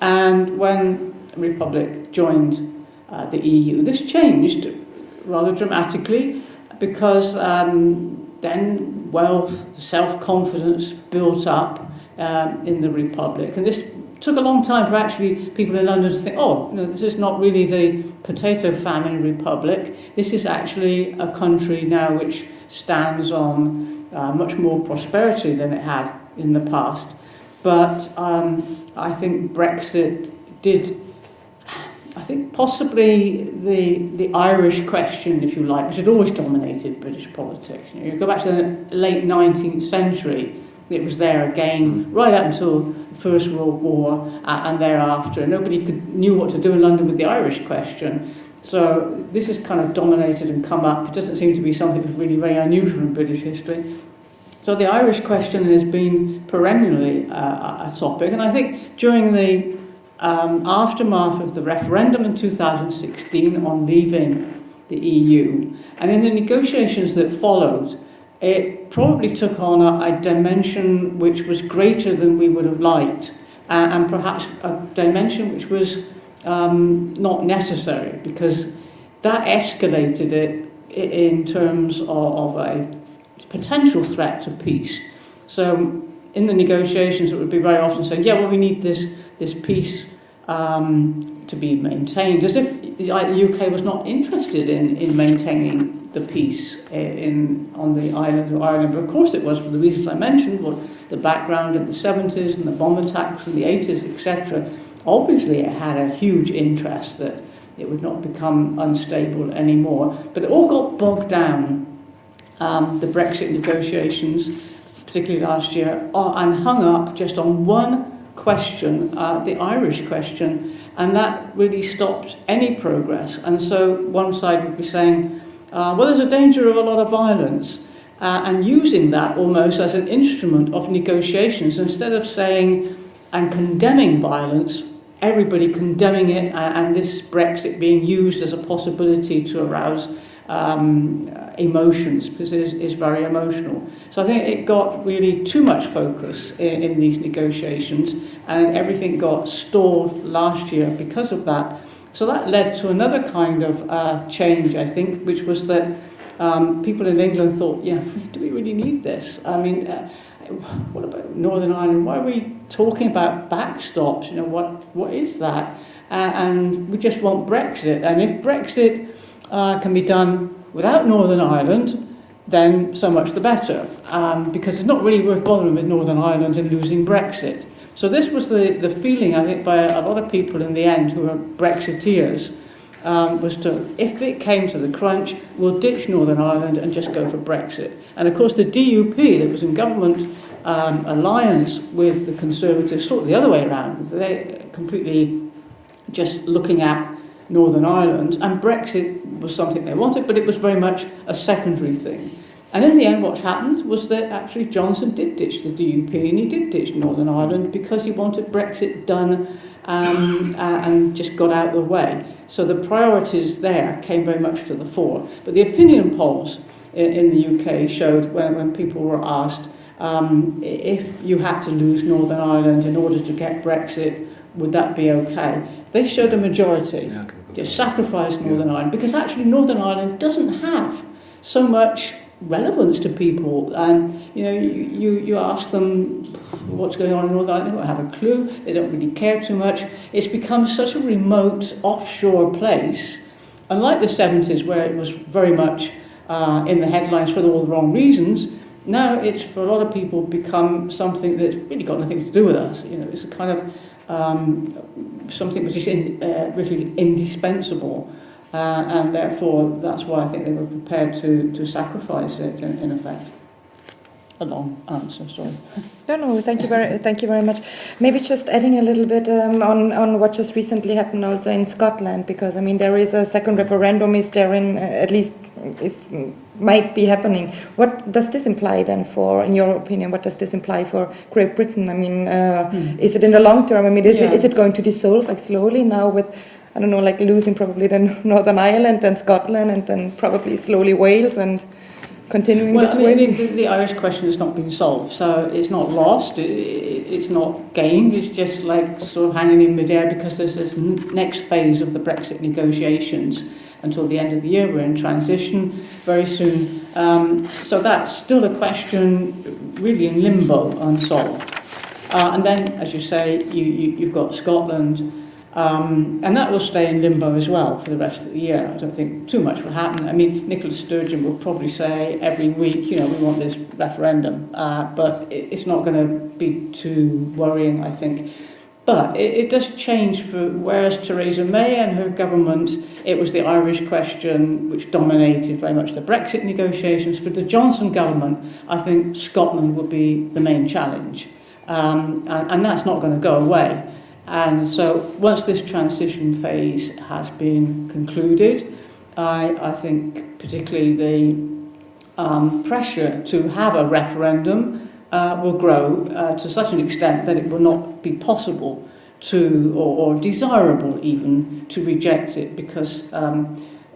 And when the Republic joined the EU, this changed rather dramatically because then wealth, self-confidence built up in the Republic. And this took a long time for actually people in London to think, this is not really the potato famine Republic. This is actually a country now which stands on much more prosperity than it had in the past. But I think Brexit did, I think possibly the Irish question, if you like, which had always dominated British politics. You go back to the late 19th century, it was there again, right up until the First World War and thereafter. Nobody knew what to do in London with the Irish question. So this has kind of dominated and come up. It doesn't seem to be something that's really very unusual in British history. So the Irish question has been perennially a topic. And I think during the aftermath of the referendum in 2016 on leaving the EU, and in the negotiations that followed, it probably took on a dimension which was greater than we would have liked, and perhaps a dimension which was not necessary, because that escalated it in terms of a potential threat to peace. So in the negotiations, it would be very often saying, yeah, well, we need this peace to be maintained, as if the UK was not interested in maintaining the peace on the island of Ireland. But of course it was, for the reasons I mentioned, the background in the 70s and the bomb attacks in the 80s, etc. Obviously it had a huge interest that it would not become unstable anymore. But it all got bogged down, the Brexit negotiations, particularly last year, and hung up just on one question, the Irish question, and that really stopped any progress. And so one side would be saying, well, there's a danger of a lot of violence, and using that almost as an instrument of negotiations, instead of saying and condemning violence, everybody condemning it, and this Brexit being used as a possibility to arouse emotions, because it is very emotional. So I think it got really too much focus in these negotiations, and everything got stalled last year because of that. So that led to another kind of change, I think, which was that people in England thought, yeah, do we really need this? I mean, what about Northern Ireland? Why are we talking about backstops? You know, what is that? And we just want Brexit. And if Brexit can be done without Northern Ireland, then so much the better, because it's not really worth bothering with Northern Ireland and losing Brexit. So this was the feeling, I think, by a lot of people in the end who are Brexiteers, was to, if it came to the crunch, we'll ditch Northern Ireland and just go for Brexit. And of course the DUP, that was in government alliance with the Conservatives, sort of the other way around. They're completely just looking at Northern Ireland, and Brexit was something they wanted, but it was very much a secondary thing. And in the end, what happened was that actually Johnson did ditch the DUP, and he did ditch Northern Ireland because he wanted Brexit done and just got out of the way. So the priorities there came very much to the fore. But the opinion polls in the UK showed, when people were asked if you had to lose Northern Ireland in order to get Brexit, would that be okay? They showed a majority. Just sacrifice Northern Ireland, because actually Northern Ireland doesn't have so much relevance to people. And you know, you ask them what's going on in Northern Ireland, they don't have a clue, they don't really care too much. It's become such a remote offshore place, unlike the 70s where it was very much in the headlines for all the wrong reasons. Now it's, for a lot of people, become something that's really got nothing to do with us. You know, it's a kind of something which is really indispensable, and therefore that's why I think they were prepared to sacrifice it in effect. A long answer, sorry. No, thank you very much. Maybe just adding a little bit on what just recently happened also in Scotland, because I mean there is a second referendum is there in at least might be happening. What does this imply then for, in your opinion, what does this imply for Great Britain? I mean, is it in the long term? I mean, is it going to dissolve like slowly now with, I don't know, like losing probably then Northern Ireland and Scotland and then probably slowly Wales and continuing this way? I mean, the Irish question has not been solved, so it's not lost, it's not gained, it's just like sort of hanging in midair, because there's this next phase of the Brexit negotiations. Until the end of the year, we're in transition very soon. So that's still a question really in limbo, unsolved. And then, as you say, you've got Scotland, And that will stay in limbo as well for the rest of the year. I don't think too much will happen. I mean, Nicola Sturgeon will probably say every week, we want this referendum, but it's not going to be too worrying, I think. But it does change whereas Theresa May and her government, it was the Irish question which dominated very much the Brexit negotiations. For the Johnson government, I think Scotland will be the main challenge. And that's not going to go away. And so once this transition phase has been concluded, I think particularly the pressure to have a referendum will grow to such an extent that it will not be possible to, or desirable even, to reject it, because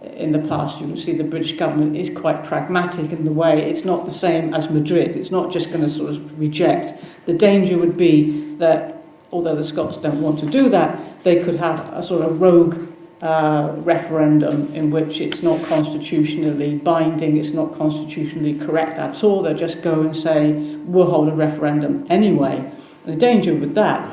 in the past you can see the British government is quite pragmatic in the way it's not the same as Madrid. It's not just going to sort of reject. The danger would be that, although the Scots don't want to do that, they could have a sort of rogue referendum in which it's not constitutionally binding, it's not constitutionally correct at all. They'll just go and say, we'll hold a referendum anyway. And the danger with that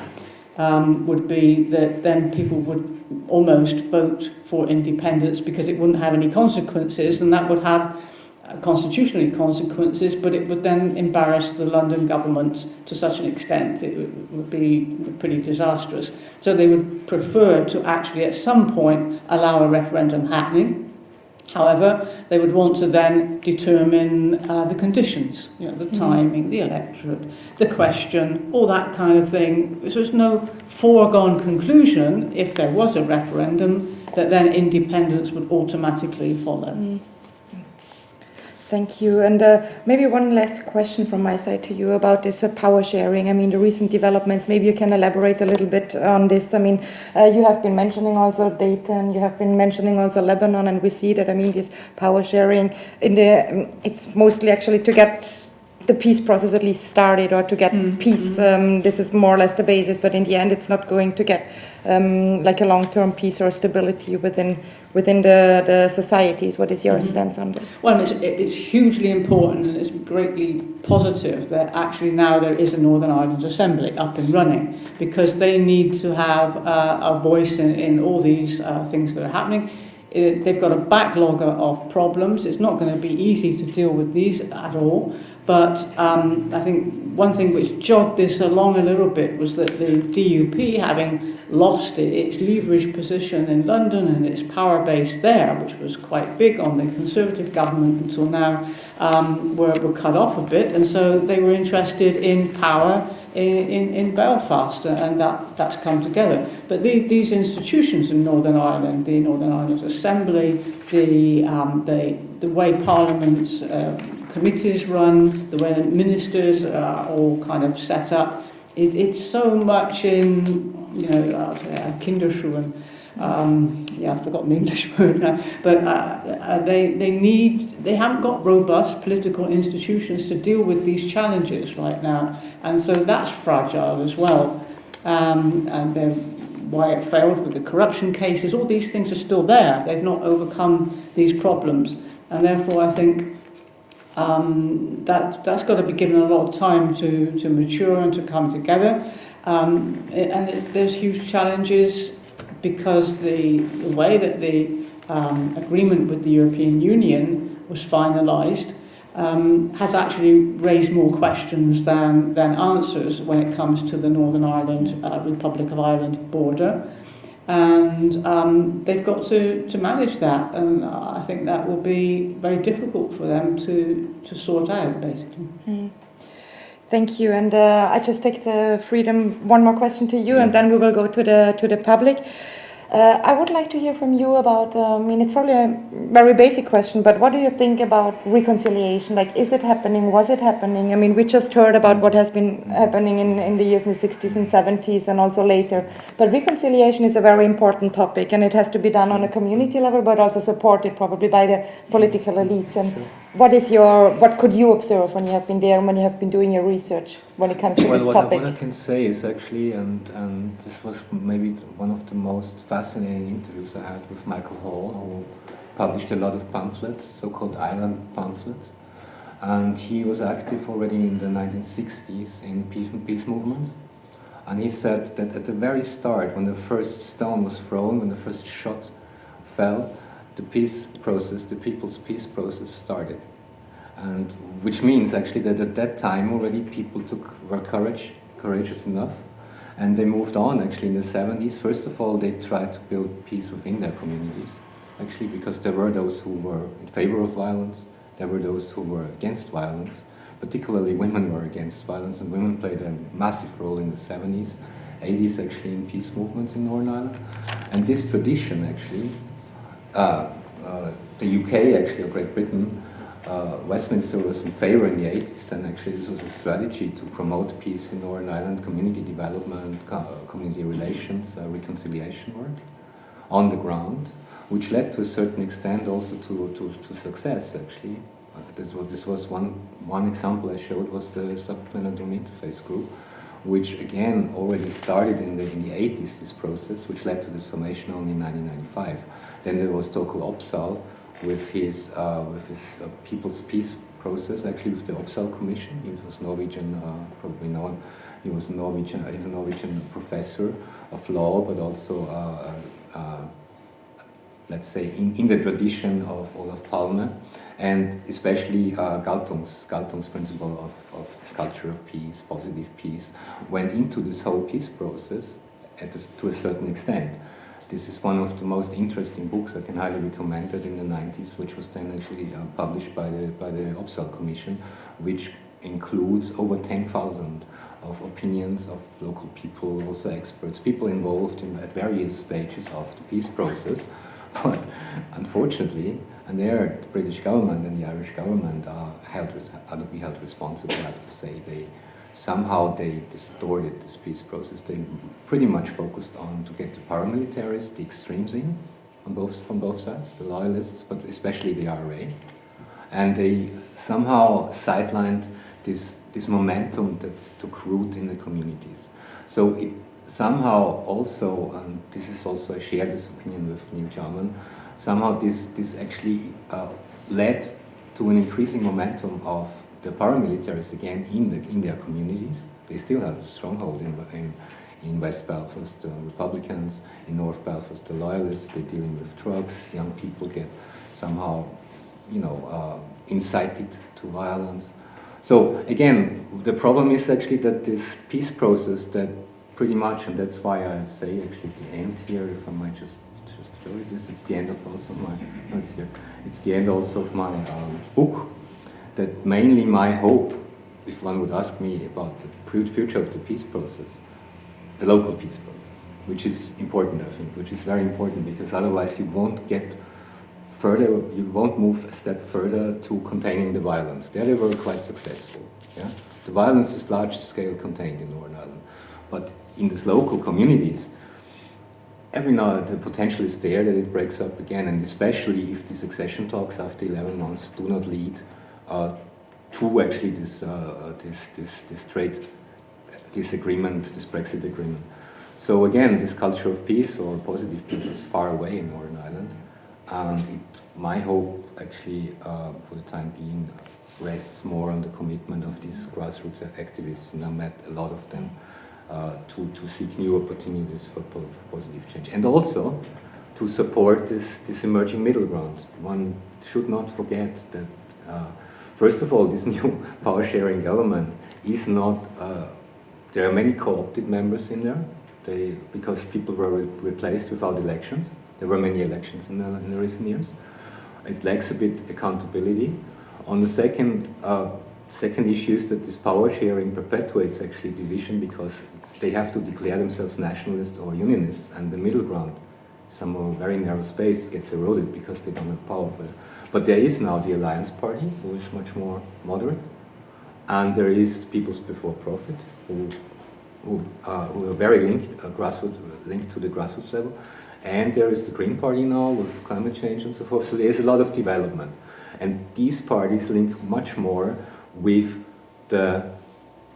would be that then people would almost vote for independence because it wouldn't have any consequences, and that would have constitutionally consequences, but it would then embarrass the London government to such an extent it would be pretty disastrous. So they would prefer to actually at some point allow a referendum happening. However, they would want to then determine the conditions, the timing, the electorate, the question, all that kind of thing. So there's no foregone conclusion, if there was a referendum, that then independence would automatically follow. Thank you. And maybe one last question from my side to you about this power sharing. I mean, the recent developments, maybe you can elaborate a little bit on this. I mean, you have been mentioning also Dayton, you have been mentioning also Lebanon, and we see that, I mean, this power sharing, it's mostly actually to get the peace process at least started, or to get peace. This is more or less the basis, but in the end it's not going to get like a long-term peace or stability within the societies. What is your stance on this? Well, it's hugely important, and it's greatly positive that actually now there is a Northern Ireland Assembly up and running, because they need to have a voice in all these things that are happening. They've got a backlog of problems. It's not going to be easy to deal with these at all. But I think one thing which jogged this along a little bit was that the DUP, having lost its leverage position in London and its power base there, which was quite big on the Conservative government until now, were cut off a bit. And so they were interested in power in Belfast, and that's come together. But these institutions in Northern Ireland, the Northern Ireland Assembly, the way Parliament's committees run, the way the ministers are all kind of set up, it's so much in, Kinderschuhen. I've forgotten the English word now, but they haven't got robust political institutions to deal with these challenges right now, and so that's fragile as well. And then why it failed with the corruption cases, all these things are still there. They've not overcome these problems, and therefore I think that's got to be given a lot of time to mature and to come together. And there's huge challenges, because the way that the agreement with the European Union was finalised has actually raised more questions than answers when it comes to the Northern Ireland Republic of Ireland border. And they've got to manage that, and I think that will be very difficult for them to sort out, basically. Thank you. And I just take the freedom, one more question to you, and then we will go to the public. I would like to hear from you about, it's probably a very basic question, but what do you think about reconciliation? Like, is it happening? Was it happening? I mean, we just heard about what has been happening in the years in the 60s and 70s and also later. But reconciliation is a very important topic, and it has to be done on a community level, but also supported probably by the political elites. And what could you observe when you have been there and when you have been doing your research when it comes to this topic? What I can say is actually, and this was maybe one of the most fascinating interviews I had with Michael Hall, who published a lot of pamphlets, so-called Ireland pamphlets, and he was active already in the 1960s in peace movements, And he said that at the very start, when the first stone was thrown, when the first shot fell, the peace process, the people's peace process started. And which means actually that at that time already people were courageous enough, and they moved on actually in the 70s. First of all, they tried to build peace within their communities, actually, because there were those who were in favor of violence, there were those who were against violence. Particularly women were against violence, and women played a massive role in the 70s, 80s actually in peace movements in Northern Ireland. And this tradition actually, the UK actually, or Great Britain, Westminster was in favor in the 80s, then actually this was a strategy to promote peace in Northern Ireland, community development, community relations, reconciliation work on the ground, which led to a certain extent also to success actually. This was one example I showed, was the subdevelopment interface group, which again already started in the 80s, this process, which led to this formation only in 1995. Then there was Toko Opsal with his People's Peace process, actually with the Opsal Commission. He was Norwegian, probably known. He's a Norwegian professor of law, but also let's say in the tradition of Olaf Palme. And especially Galtung's principle of this culture of peace, positive peace, went into this whole peace process to a certain extent. This is one of the most interesting books I can highly recommend it in the 90s, which was then actually published by the Opsal Commission, which includes over 10,000 of opinions of local people, also experts, people involved at various stages of the peace process. But unfortunately, and there the British government and the Irish government are to be held responsible, I have to say. They distorted this peace process. They pretty much focused on to get the paramilitaries, the extremes in, from both sides, the Loyalists, but especially the IRA. And they somehow sidelined this momentum that took root in the communities. So it somehow also, and this is also, I share this opinion with Neil Jarman, somehow this actually led to an increasing momentum of the paramilitaries again in their communities. They still have a stronghold in West Belfast, the Republicans, in North Belfast, the Loyalists. They're dealing with drugs. Young people get somehow, incited to violence. So again, the problem is actually that this peace process that pretty much, and that's why I say actually the end here, if I might just show you this, it's the end of also my, no, it's here. It's the end also of my book, that mainly my hope, if one would ask me about the future of the peace process, the local peace process, which is important, I think, which is very important, because otherwise you won't get further, you won't move a step further to containing the violence. There they were quite successful. Yeah? The violence is large scale contained in Northern Ireland. But in these local communities, every now the potential is there that it breaks up again, and especially if the succession talks after 11 months do not lead to actually this trade disagreement, this Brexit agreement. So again, this culture of peace or positive peace is far away in Northern Ireland. And my hope actually for the time being rests more on the commitment of these grassroots activists, and I met a lot of them, to seek new opportunities for positive change. And also to support this emerging middle ground. One should not forget that, first of all, this new power-sharing government is not, there are many co-opted members in there, because people were replaced without elections. There were many elections in the recent years. It lacks a bit accountability. On the second issue is that this power sharing perpetuates actually division, because they have to declare themselves nationalists or unionists, and the middle ground, some very narrow space, gets eroded because they don't have power for it. But there is now the Alliance Party, who is much more moderate, and there is People's Before Profit, who are very linked to the grassroots level. And there is the Green Party now with climate change and so forth. So there's a lot of development. And these parties link much more with the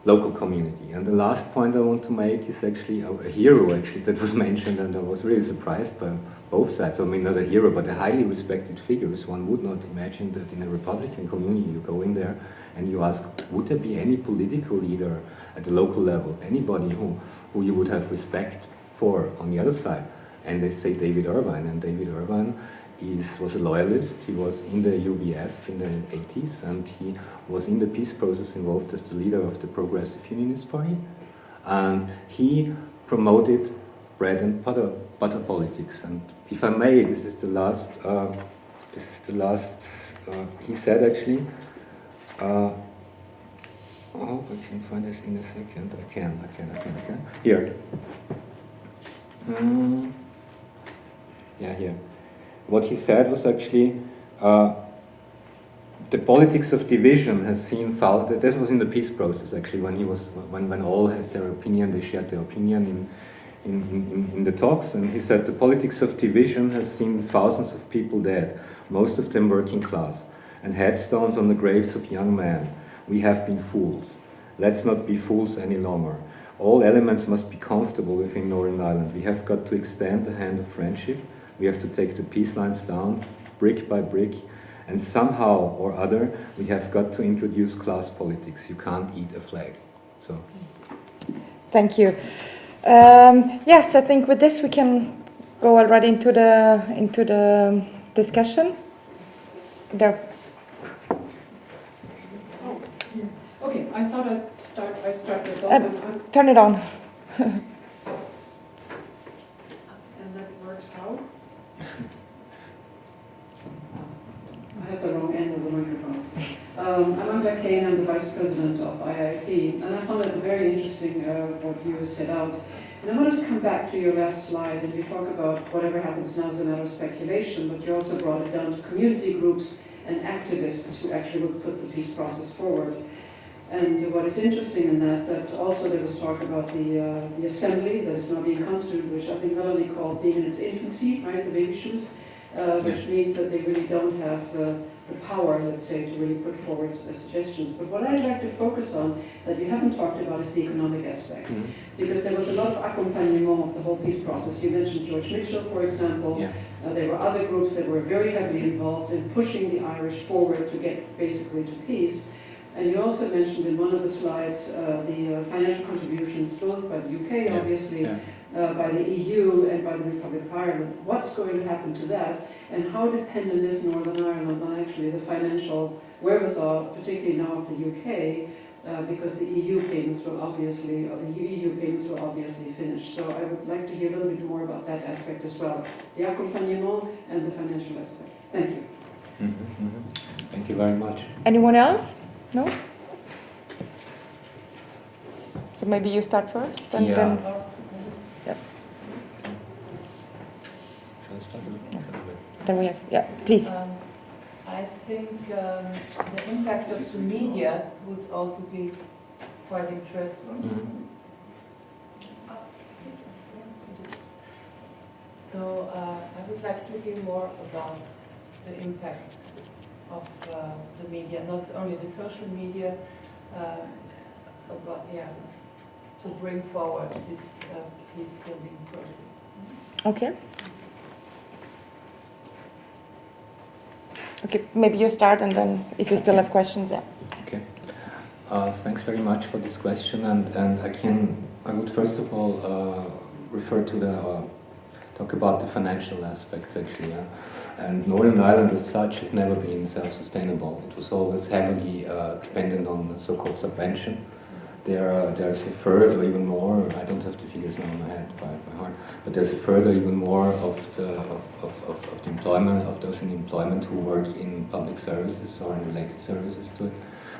local community. And the last point I want to make is actually a hero actually that was mentioned, and I was really surprised by both sides. I mean, not a hero, but a highly respected figures. One would not imagine that in a Republican community you go in there and you ask, would there be any political leader at the local level, anybody who you would have respect for on the other side? And they say David Irvine, and David Irvine was a loyalist. He was in the UVF in the 80s, and he was in the peace process involved as the leader of the Progressive Unionist Party. And he promoted bread and butter politics. And if I may, this is the last. He said actually. Oh, I can find this in a second. I can. Here. Here. What he said was actually the politics of division has seen that was in the peace process actually when all had their opinion, they shared their opinion in the talks, and he said the politics of division has seen thousands of people dead, most of them working class, and headstones on the graves of young men. We have been fools. Let's not be fools any longer. All elements must be comfortable within Northern Ireland. We have got to extend the hand of friendship. We have to take the peace lines down, brick by brick, and somehow or other, we have got to introduce class politics. You can't eat a flag. So, thank you. Yes, I think with this we can go already into the discussion. There. Okay, I thought I'd start this off. Turn it on. And that works how? I have the wrong end of the microphone. I'm Amanda Kane, I'm the Vice President of IIP, and I found it very interesting what you set out. And I wanted to come back to your last slide, and you talk about whatever happens now is a matter of speculation, but you also brought it down to community groups and activists who actually would put the peace process forward. And what is interesting in that also there was talk about the assembly that is now being constituted, which I think Melanie called being in its infancy, right, the baby shoes, which means that they really don't have the power, let's say, to really put forward suggestions. But what I'd like to focus on that you haven't talked about is the economic aspect. Mm-hmm. Because there was a lot of accompagnement of the whole peace process. You mentioned George Mitchell, for example. Yeah. There were other groups that were very heavily involved in pushing the Irish forward to get basically to peace. And you also mentioned in one of the slides the financial contributions both by the UK, obviously, by the EU and by the Republic of Ireland. What's going to happen to that? And how dependent is Northern Ireland on actually the financial wherewithal, particularly now of the UK, because the EU payments will obviously, finish. So I would like to hear a little bit more about that aspect as well, the accompagnement and the financial aspect. Thank you. Mm-hmm, mm-hmm. Thank you very much. Anyone else? No? So maybe you start first, and then... Yeah. Shall I start? Then we have... please. I think the impact of the media would also be quite interesting. Mm-hmm. So I would like to hear more about the impact of the media, not only the social media, but to bring forward this peace building process. Okay. Okay, maybe you start, and then if you still have questions, Okay. Thanks very much for this question, and I would first of all refer to talk about the financial aspects actually. And Northern Ireland as such has never been self-sustainable. It was always heavily dependent on so-called subvention. There's a third or even more, I don't have the figures now in my head by heart, but there's a third or even more of the employment, of those in employment who work in public services or in related services to it.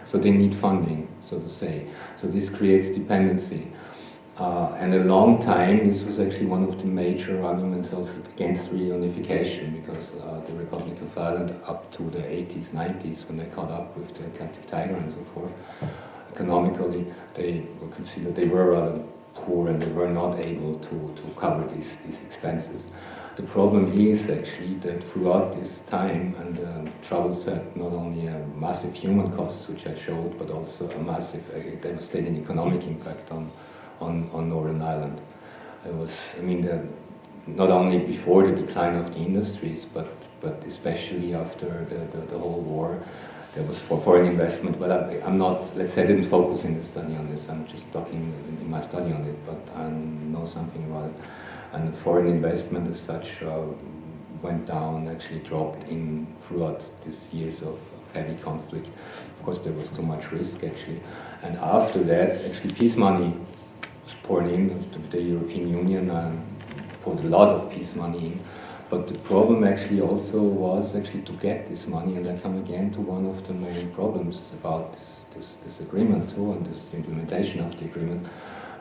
So they need funding, so to say. So this creates dependency. And a long time, this was actually one of the major arguments also against reunification, because the Republic of Ireland, up to the 80s, 90s, when they caught up with the Celtic Tiger and so forth, economically, they were considered, they were rather poor and they were not able to cover these expenses. The problem is actually that throughout this time, and troubles had not only a massive human costs, which I showed, but also a massive, devastating economic impact on Northern Ireland. Not only before the decline of the industries, but especially after the whole war, there was foreign investment. But I'm not, let's say, I didn't focus in the study on this. I'm just talking in my study on it, but I know something about it. And foreign investment as such went down, actually dropped in throughout these years of heavy conflict. Of course, there was too much risk actually. And after that, actually peace money was poured in. The European Union poured a lot of peace money in. But the problem actually also was actually to get this money, and I come again to one of the main problems about this agreement too, and this implementation of the agreement.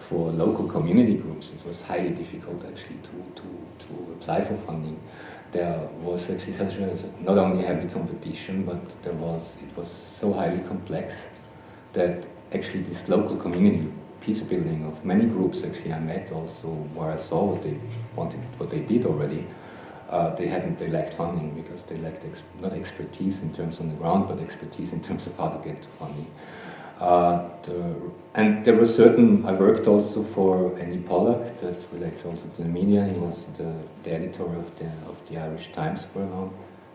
For local community groups, it was highly difficult actually to apply for funding. There was actually such not only heavy competition, but it was so highly complex that actually this local community peace building of many groups actually I met also, where I saw what they wanted, what they did already. They lacked funding because they lacked not expertise in terms on the ground, but expertise in terms of how to get to funding. And there were certain, I worked also for Andy Pollack, that relates also to the media. He was the editor of the Irish Times for a long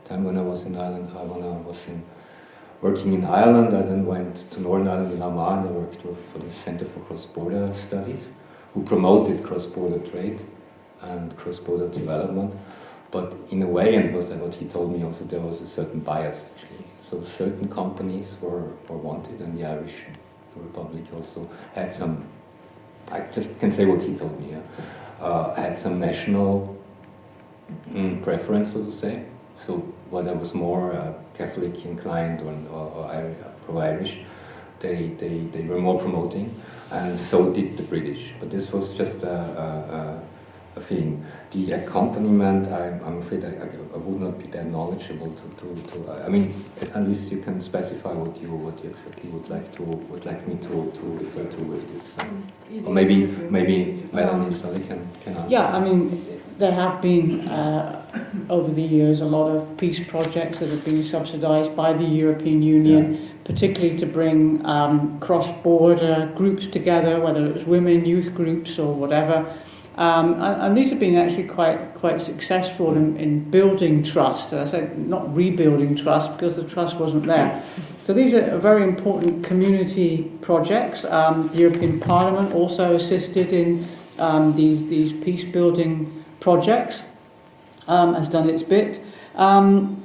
time when I was in Ireland. When I was working in Ireland, I then went to Northern Ireland in Armagh, and I worked for the Centre for Cross-Border Studies, who promoted cross-border trade and cross-border development. But in a way, and what he told me also, there was a certain bias actually. So certain companies were wanted, and the Irish Republic also had some, I just can say what he told me, had some national preference, so to say. So whether it was more Catholic inclined or pro-Irish, they were more promoting, and so did the British. But this was just a thing. The accompaniment, I'm afraid I would not be that knowledgeable to I mean, at least you can specify what you exactly would like me to refer to with this, or maybe Melanie Sully can answer. Yeah, I mean, there have been over the years a lot of peace projects that have been subsidised by the European Union, particularly to bring cross-border groups together, whether it was women, youth groups, or whatever. And these have been actually quite successful in building trust. I said not rebuilding trust because the trust wasn't there. So these are very important community projects. The European Parliament also assisted in these peace building projects, has done its bit. And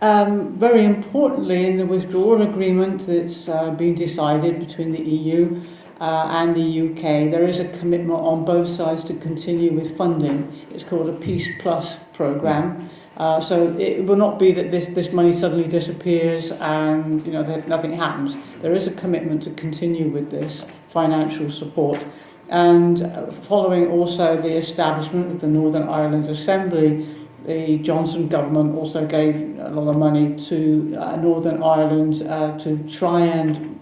very importantly, in the withdrawal agreement that's been decided between the EU and the UK, there is a commitment on both sides to continue with funding. It's called a Peace Plus programme. So it will not be that this money suddenly disappears and that nothing happens. There is a commitment to continue with this financial support. And following also the establishment of the Northern Ireland Assembly, the Johnson government also gave a lot of money to Northern Ireland to try and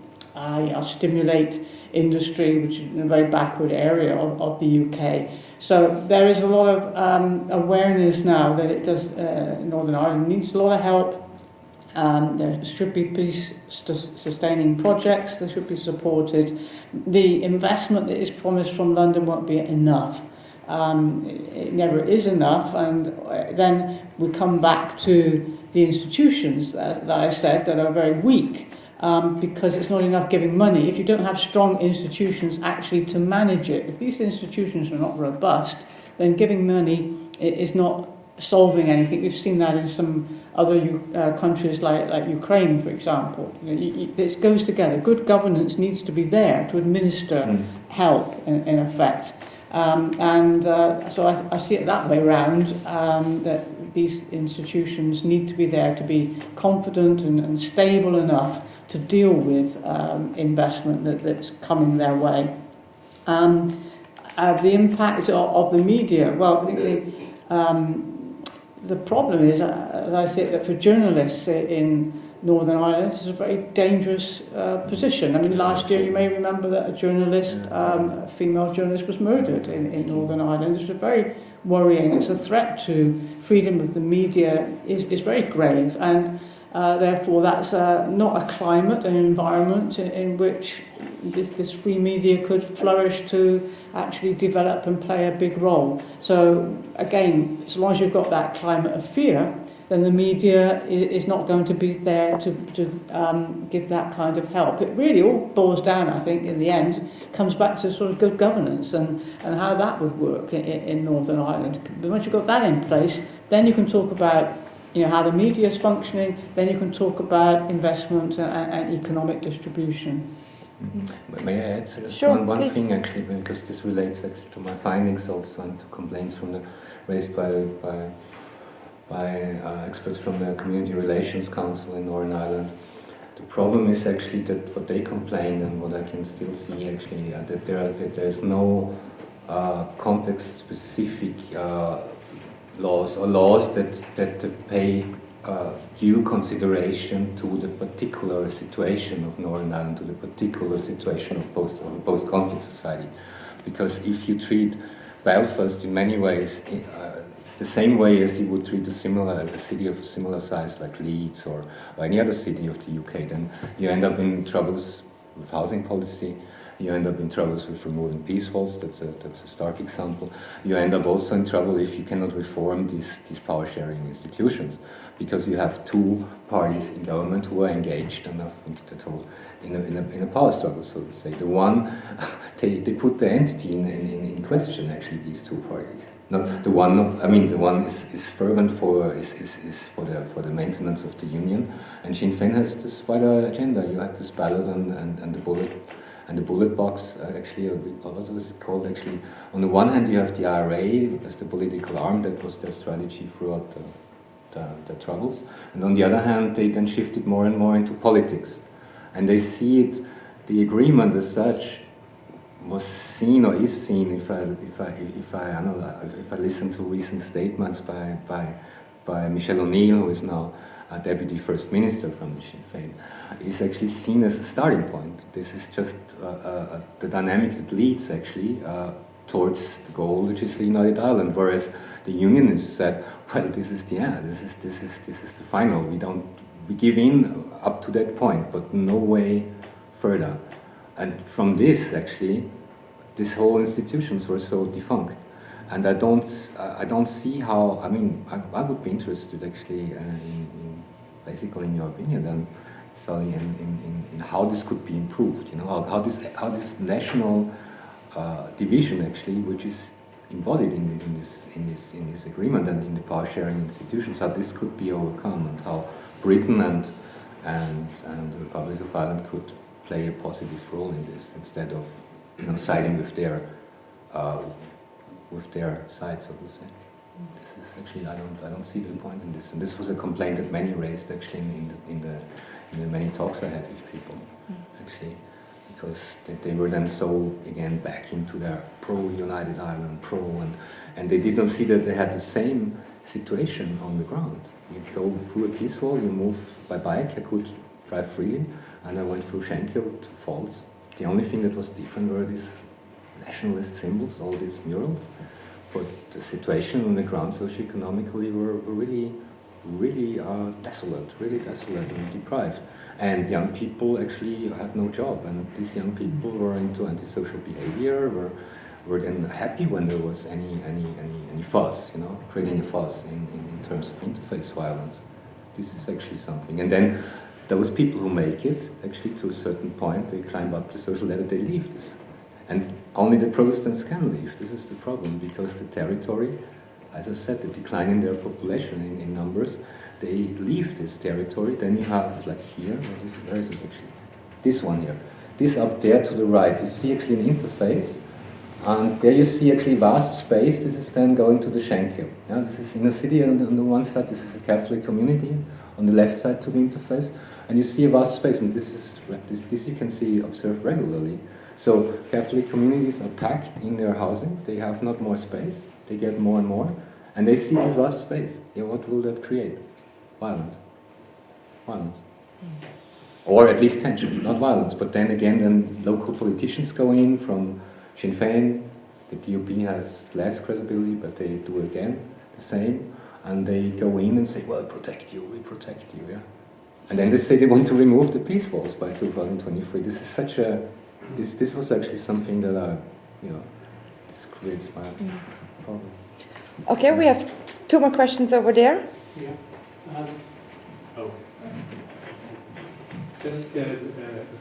stimulate industry, which is in a very backward area of the UK. So there is a lot of awareness now that it does. Northern Ireland needs a lot of help. There should be peace-sustaining projects that should be supported. The investment that is promised from London won't be enough. It never is enough, and then we come back to the institutions that I said that are very weak. Because it's not enough giving money if you don't have strong institutions actually to manage it. If these institutions are not robust, then giving money is not solving anything. We've seen that in some other countries like Ukraine, for example. This goes together. Good governance needs to be there to administer help, in effect. So I see it that way around, that these institutions need to be there to be confident and stable enough to deal with investment that's coming their way. The impact of the media, well, the problem is, as I say, that for journalists in Northern Ireland is a very dangerous position. I mean, last year you may remember that a journalist, a female journalist, was murdered in Northern Ireland. It's a very worrying. It's a threat to freedom of the media is very grave, and therefore that's not a climate, an environment in which this free media could flourish to actually develop and play a big role. So again, as long as you've got that climate of fear, then the media is not going to be there to give that kind of help. It really all boils down, I think, in the end, comes back to sort of good governance and how that would work in Northern Ireland. But once you've got that in place, then you can talk about how the media is functioning, then you can talk about investment and economic distribution. Mm-hmm. May I add sure, one thing, actually, because this relates actually to my findings also and to complaints raised by experts from the Community Relations Council in Northern Ireland. The problem is actually that what they complain, and what I can still see actually, that there's no context-specific laws that pay due consideration to the particular situation of Northern Ireland, to the particular situation of post-conflict society. Because if you treat Belfast in many ways the same way as you would treat a city of a similar size like Leeds or any other city of the UK, then you end up in troubles with housing policy, you end up in troubles with removing peace walls, that's a stark example. You end up also in trouble if you cannot reform these power-sharing institutions, because you have two parties in government who are engaged in a power struggle, so to say. The one, they put the entity in question, actually, these two parties. Not the one. I mean, the one is fervent for the maintenance of the union, and Sinn Féin has this wider agenda. You had this ballot and the bullet box. Actually, what was it called? Actually, on the one hand, you have the IRA as the political arm. That was their strategy throughout the troubles, and on the other hand, they then shifted more and more into politics, and they see it. The agreement as such was seen or is seen if I listen to recent statements by Michelle O'Neill, who is now a deputy first minister from Sinn Féin, is actually seen as a starting point. This is just the dynamic that leads actually towards the goal, which is the United Ireland. Whereas the Unionists said, well, this is the end. This is the final. We give in up to that point, but no way further. And from this, actually, these whole institutions were so defunct, and I don't see how. I mean, I would be interested actually basically in your opinion, then, Sully, in how this could be improved. How this national division actually, which is embodied in this agreement and in the power sharing institutions, how this could be overcome, and how Britain and the Republic of Ireland could play a positive role in this, instead of siding with their side, so to say. This is actually, I don't see the point in this, and this was a complaint that many raised actually in the many talks I had with people, actually, because they were then so again back into their pro-United Ireland, and they did not see that they had the same situation on the ground. You go through a peace wall, you move by bike. I could drive freely, and I went through Shankill to Falls. The only thing that was different were these nationalist symbols, all these murals. But the situation on the ground socio-economically were really desolate and deprived. And young people actually had no job, and these young people were into antisocial behavior, were then happy when there was any fuss, creating a fuss in terms of interface violence. This is actually something. And then those people who make it, actually to a certain point, they climb up the social ladder, they leave this. And only the Protestants can leave. This is the problem, because the territory, as I said, the decline in their population in numbers, they leave this territory. Then you have, like here, where is it actually? This one here. This up there to the right, you see actually an interface, and there you see actually vast space. This is then going to the Shankill. Yeah, this is in the city, and on the one side, this is a Catholic community, on the left side to the interface, and you see a vast space, and this you can see observed regularly. So Catholic communities are packed in their housing, they have not more space, they get more and more, and they see this vast space. What will that create? Violence. Or at least tension, not violence. But then again, then local politicians go in from Sinn Féin. The DUP has less credibility, but they do again the same. And they go in and say, well, protect you, we protect you, yeah. And then they say they want to remove the peace walls by 2023. This is such a... This was actually something that this creates my problem. Okay, we have 2 more questions over there. Yeah. Just a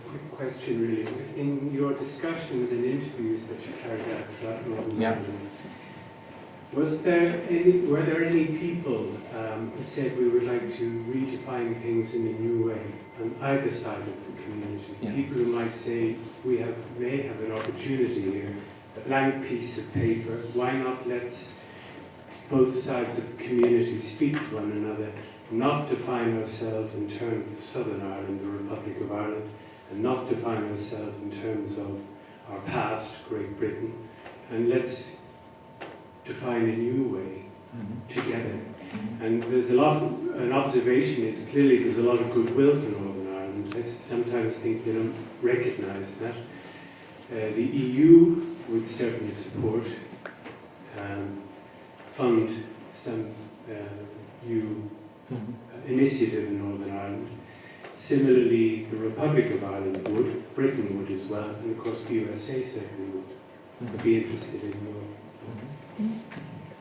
quick question, really. In your discussions and interviews that you carried out throughout Northern Ireland, were there any people who said we would like to redefine things in a new way on either side of the community? Yeah. People who might say we may have an opportunity here, a blank piece of paper. Why not let's both sides of the community speak to one another, not define ourselves in terms of Southern Ireland, the Republic of Ireland, and not define ourselves in terms of our past, Great Britain, and let's define a new way together. And there's an observation is clearly there's a lot of goodwill for Northern Ireland. I sometimes think they don't recognise that. The EU would certainly support, fund some new initiative in Northern Ireland. Similarly, the Republic of Ireland would, Britain would as well, and of course the USA certainly would be interested in more.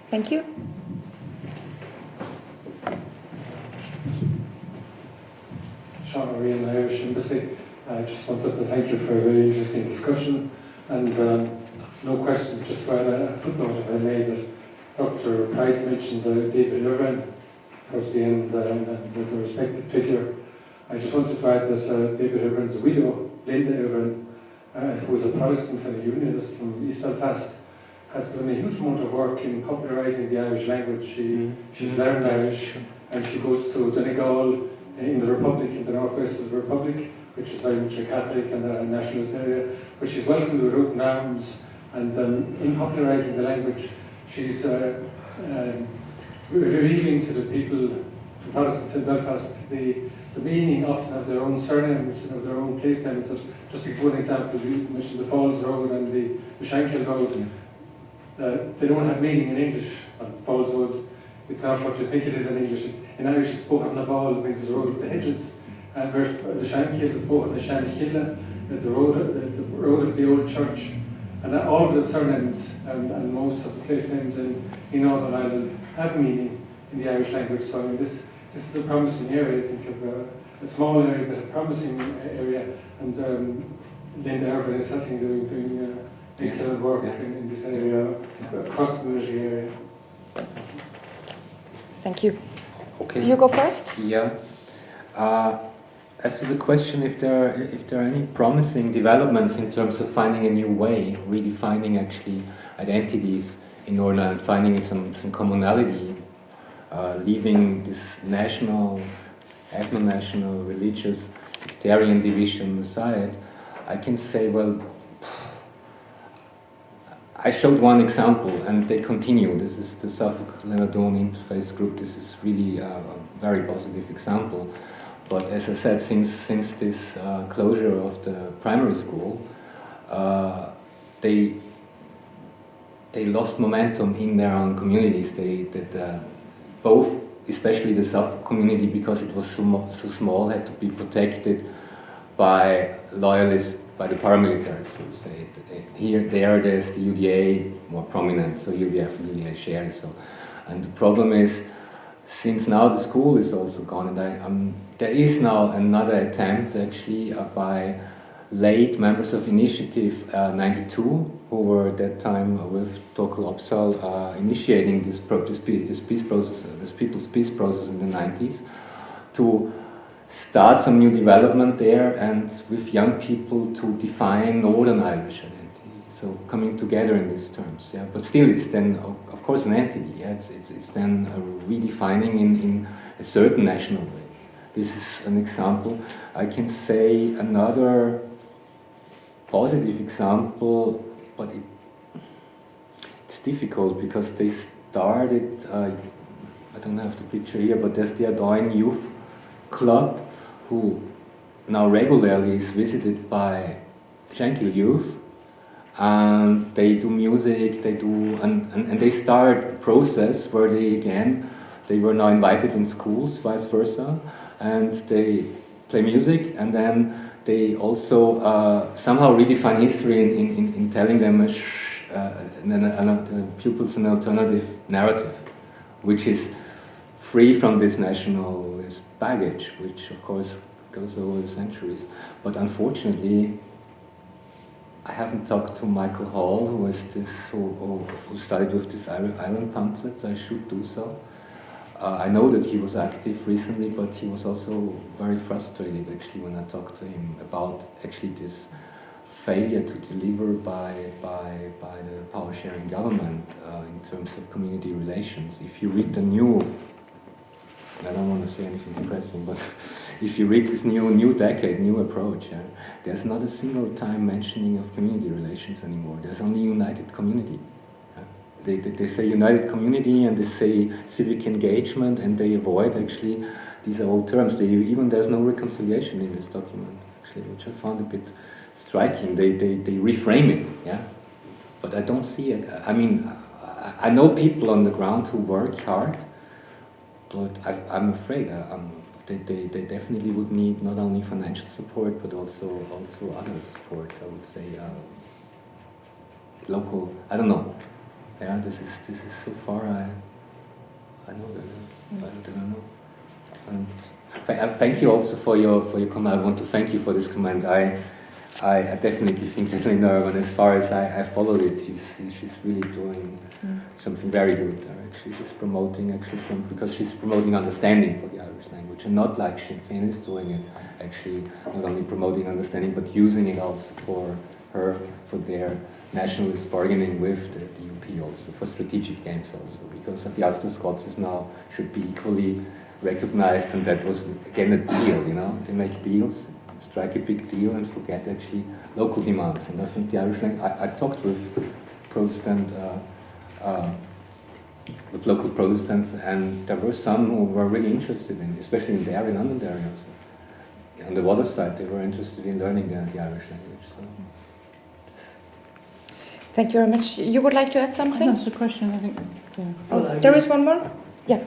Thank you. Sean Marie in the Irish Embassy. I just wanted to thank you for a very interesting discussion, and no question, just a footnote if I may, that Dr. Price mentioned David Irvine towards the end as a respected figure. I just wanted to add that David Irvine's widow, Linda Irvine, who was a Protestant and a Unionist from East Belfast, has done a huge amount of work in popularising the Irish language. She's learned Irish, and she goes to Donegal in the Republic, in the northwest of the Republic, which is very much a Catholic and a nationalist area, but she's welcomed with open arms, and in popularising the language, she's revealing to the people, to Protestants in Belfast, the meaning often of their own surnames and of their own place names. Just to give one example, you mentioned the Falls Road and the Shankill Road. They don't have meaning in English. On Falls Road, it's not what you think it is in English. In Irish, it's Bohan Naval, means the road of the hedges. And the Shankill is Bohan the Shankill, the road of the old church. And all of the surnames and most of the place names in Northern Ireland have meaning in the Irish language. So I mean, this is a promising area, I think, of a small area, but a promising area. And Linda Irvine is certainly doing excellent work in this area, cross-community area. Thank you. Okay. You go first? Yeah. As to the question, if there are any promising developments in terms of finding a new way, redefining actually identities in Northern Ireland, finding some commonality, leaving this national, ethno-national, religious, sectarian division aside, I can say, well, I showed one example, and they continue. This is the Suffolk-Lenardone Interface Group. This is really a very positive example. But as I said, since this closure of the primary school, they lost momentum in their own communities. Both, especially the Suffolk community, because it was so small, had to be protected by loyalists, by the paramilitaries, so to say. There's the UDA more prominent, so here we have UDA shares. So, and the problem is, since now the school is also gone, and there is now another attempt actually by late members of Initiative 92, who were at that time with Torkel Opsahl initiating this peace process, this people's peace process in the 90s, to start some new development there and with young people to define Northern Irish identity. So coming together in these terms, yeah. But still, it's then of course an entity. Yeah? It's then redefining in a certain national way. This is an example. I can say another positive example, but it's difficult because they started. I don't have the picture here, but there's the Adoin Youth Club, who now regularly is visited by Schenkel youth, and they do music, and they start a process where they were now invited in schools, vice versa, and they play music, and then they also somehow redefine history in telling them pupils an alternative narrative, which is free from this nationalist baggage, which of course goes over the centuries. But unfortunately, I haven't talked to Michael Hall, who started with these island pamphlets. I should do so. I know that he was active recently, but he was also very frustrated actually when I talked to him about actually this failure to deliver by the power-sharing government in terms of community relations. If you read the new, I don't want to say anything depressing, but if you read this new decade, new approach, there's not a single time mentioning of community relations anymore. There's only united community. They say united community, and they say civic engagement, and they avoid actually these old terms. There's no reconciliation in this document, actually, which I found a bit striking. They reframe it, but I don't see it. I mean, I know people on the ground who work hard, but I'm afraid they definitely would need not only financial support but also other support. I would say local. I don't know. Yeah, this is so far. I know that I don't know. And thank you also for your comment. I want to thank you for this comment. I definitely think that Linda Irwin, as far as I followed it, she's really doing something very good. Actually, she's promoting because she's promoting understanding for the Irish language, and not like Sinn Féin is doing it. Actually, not only promoting understanding, but using it also for their nationalist bargaining with the UP also, for strategic games also, because the Ulster Scots now should be equally recognized, and that was again a deal. They make deals, strike a big deal, and forget actually local demands. And I think the Irish language. I talked with with local Protestants, and there were some who were really interested in, especially in the area, London area also. On the water side, they were interested in learning the Irish language. So. Thank you very much. You would like to add something? That's the question, I think. Yeah. Oh, there is one more? Yeah.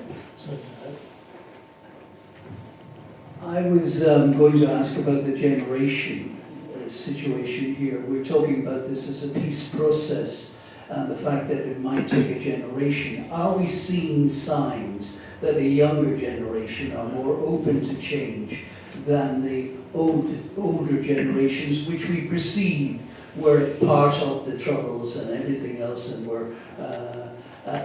I was going to ask about the generation situation here. We're talking about this as a peace process and the fact that it might take a generation. Are we seeing signs that a younger generation are more open to change than the older generations, which we perceive were part of the Troubles and everything else, and were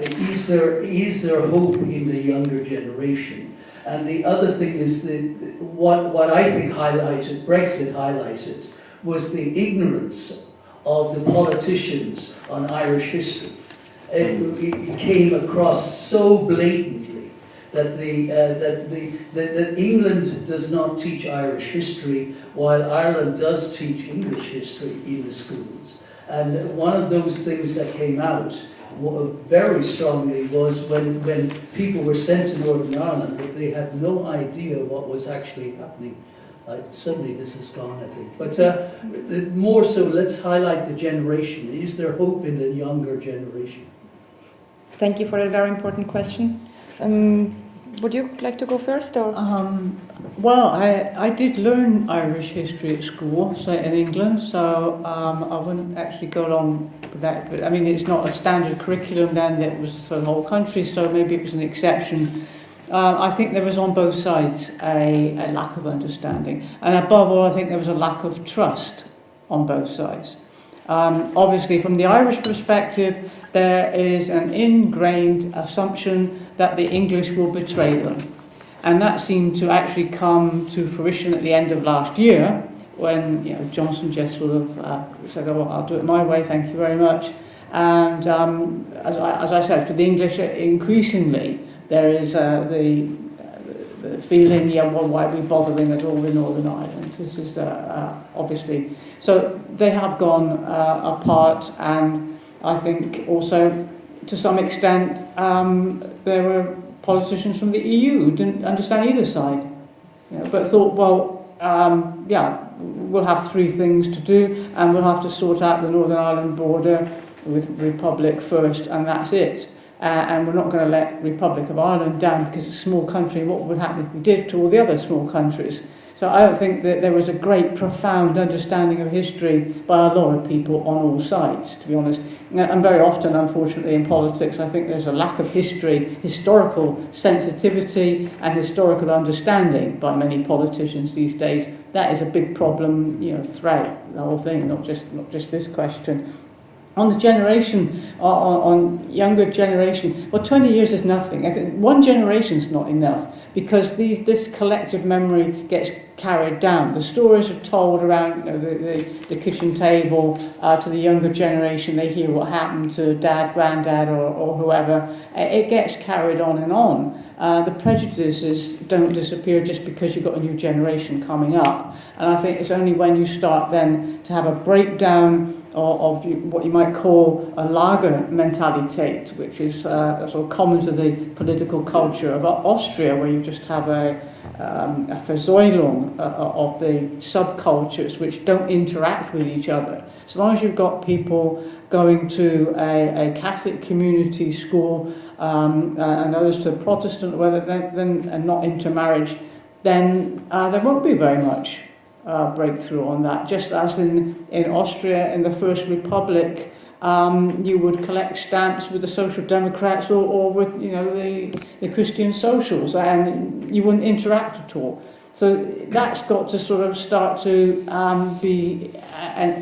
is there hope in the younger generation? And the other thing is that what I think Brexit highlighted, was the ignorance of the politicians on Irish history. It came across so blatantly that that England does not teach Irish history, while Ireland does teach English history in the schools. And one of those things that came out very strongly was when people were sent to Northern Ireland, that they had no idea what was actually happening. Suddenly this is gone, I think. But more so, let's highlight the generation. Is there hope in the younger generation? Thank you for a very important question. Would you like to go first, or? Well, I did learn Irish history at school, so in England, so I wouldn't actually go along with that. But I mean, it's not a standard curriculum then that was for the whole country, so maybe it was an exception. I think there was on both sides a lack of understanding, and above all, I think there was a lack of trust on both sides. Obviously, from the Irish perspective, there is an ingrained assumption that the English will betray them. And that seemed to actually come to fruition at the end of last year, when Johnson just sort of said, "Oh, I'll do it my way, thank you very much." And as I said, for the English, increasingly there is the feeling, well, why are we bothering at all with Northern Ireland? This is obviously so they have gone apart, and I think also to some extent there were politicians from the EU who didn't understand either side, but thought, well, we'll have three things to do, and we'll have to sort out the Northern Ireland border with Republic first, and that's it. And we're not going to let Republic of Ireland down because it's a small country. What would happen if we did to all the other small countries? So I don't think that there was a great, profound understanding of history by a lot of people on all sides, to be honest. And very often, unfortunately, in politics, I think there's a lack of historical sensitivity and historical understanding by many politicians these days. That is a big problem, throughout the whole thing, not just this question. On the generation, on younger generation, 20 years is nothing. I think one generation's not enough, because this collective memory gets carried down. The stories are told around the kitchen table to the younger generation. They hear what happened to dad, granddad, or whoever. It gets carried on and on. The prejudices don't disappear just because you've got a new generation coming up. And I think it's only when you start then to have a breakdown of what you might call a Lagermentalität, which is sort of common to the political culture of Austria, where you just have a Versäulung of the subcultures which don't interact with each other. As long as you've got people going to a Catholic community school and others to Protestant, and not intermarriage, then there won't be very much breakthrough on that. Just as in Austria, in the First Republic, you would collect stamps with the Social Democrats or with the Christian Socials, and you wouldn't interact at all. So that's got to sort of start to be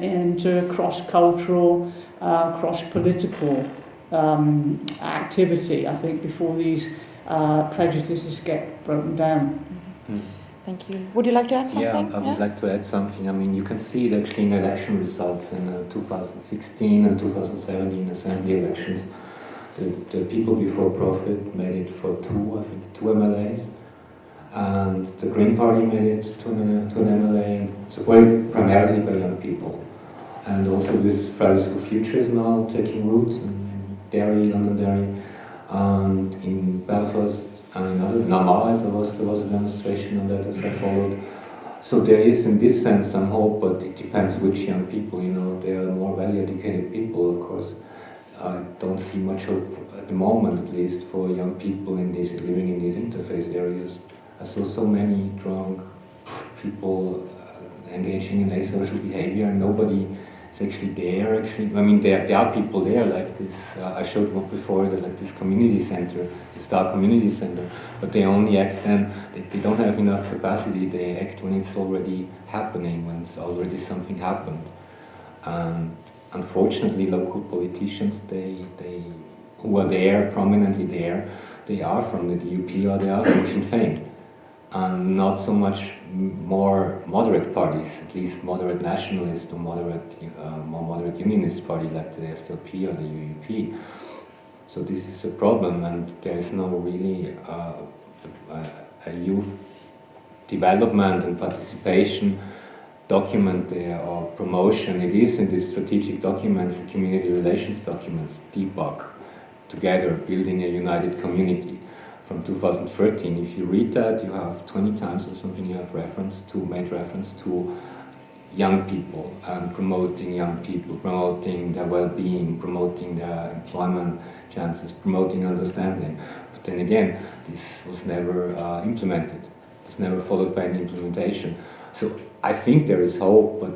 into cross-cultural, cross-political activity, I think, before these prejudices get broken down. Mm. Thank you. Would you like to add something? Yeah, I would like to add something. I mean, you can see it actually in election results in 2016 and 2017 assembly elections. The people before profit made it for two MLAs, and the Green Party made it to an MLA, supported primarily by young people. And also this Fridays for Future is now taking root in Derry, Londonderry, and in Belfast. And in Armagh, there was a demonstration on that as I followed. So there is, in this sense, some hope, but it depends which young people. They are more value-educated people, of course. I don't see much hope at the moment, at least, for young people living in these interface areas. I saw so many drunk people engaging in asocial behavior, and nobody is actually there. I mean, there are people there, like this. I showed one before, like this community center, the Star Community Center, but they only act then. They don't have enough capacity. They act when it's already happening, when it's already something happened. And unfortunately, local politicians, they who are there, prominently there, they are from the DUP or they are from Sinn Féin. And not so much more moderate parties, at least moderate nationalist or more moderate unionist party like the SLP or the UUP. So this is a problem, and there is no really a youth development and participation document there or promotion. It is in these strategic documents, the community relations documents, DBOC, together building a united community. From 2013, if you read that, you have 20 times or something, you have made reference to young people and promoting young people, promoting their well-being, promoting their employment chances, promoting understanding. But then again, this was never implemented. It was never followed by an implementation. So I think there is hope, but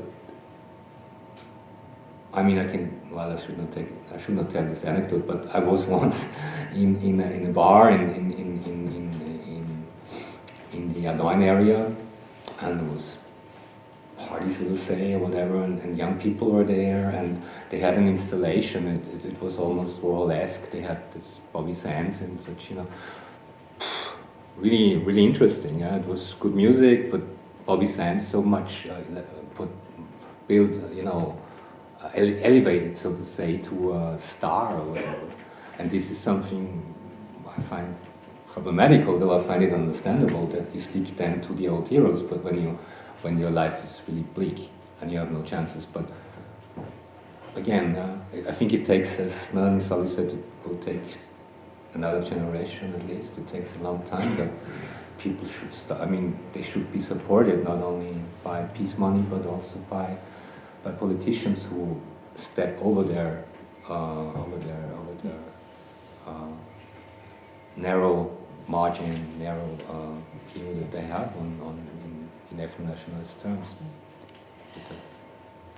I mean, I should not tell this anecdote, but I was once in a bar in the Adoin area, and there was parties, we'll say, or whatever, and young people were there, and they had an installation. It was almost Warhol-esque. They had this Bobby Sands and such, really, really interesting. Yeah? It was good music, but Bobby Sands so much elevated, so to say, to a star or whatever. And this is something I find problematic, although I find it understandable that you stick then to the old heroes, but when your life is really bleak and you have no chances. But again, I think it takes, as Melanie Sully said, it will take another generation at least. It takes a long time, but people should start. I mean, they should be supported not only by peace money but also by politicians who step over their narrow margin, narrow view that they have in ethno-nationalist terms.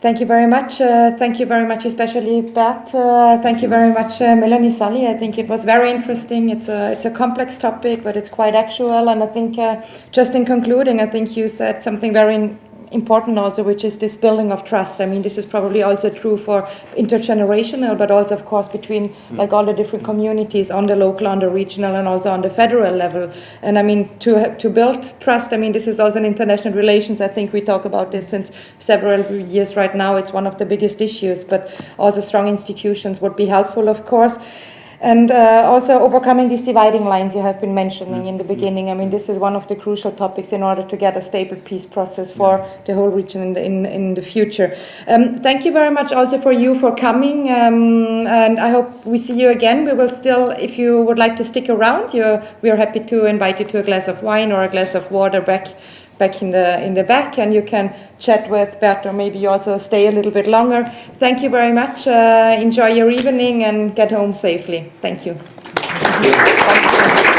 Thank you very much. Thank you very much, especially Bert. Thank you very much, Melanie, Sully. I think it was very interesting. It's a complex topic, but it's quite actual. And I think, just in concluding, I think you said something very important also, which is this building of trust. I mean, this is probably also true for intergenerational, but also, of course, between like all the different communities on the local, on the regional, and also on the federal level. And I mean, to build trust, I mean, this is also in international relations. I think we talk about this since several years right now. It's one of the biggest issues, but also strong institutions would be helpful, of course. And also overcoming these dividing lines you have been mentioning in the beginning. I mean, this is one of the crucial topics in order to get a stable peace process for the whole region in the future. Thank you very much also for you for coming, and I hope we see you again. We will still, if you would like to stick around, we are happy to invite you to a glass of wine or a glass of water back in the back, and you can chat with Bert, or maybe you also stay a little bit longer. Thank you very much. Enjoy your evening and get home safely. Thank you. Thank you.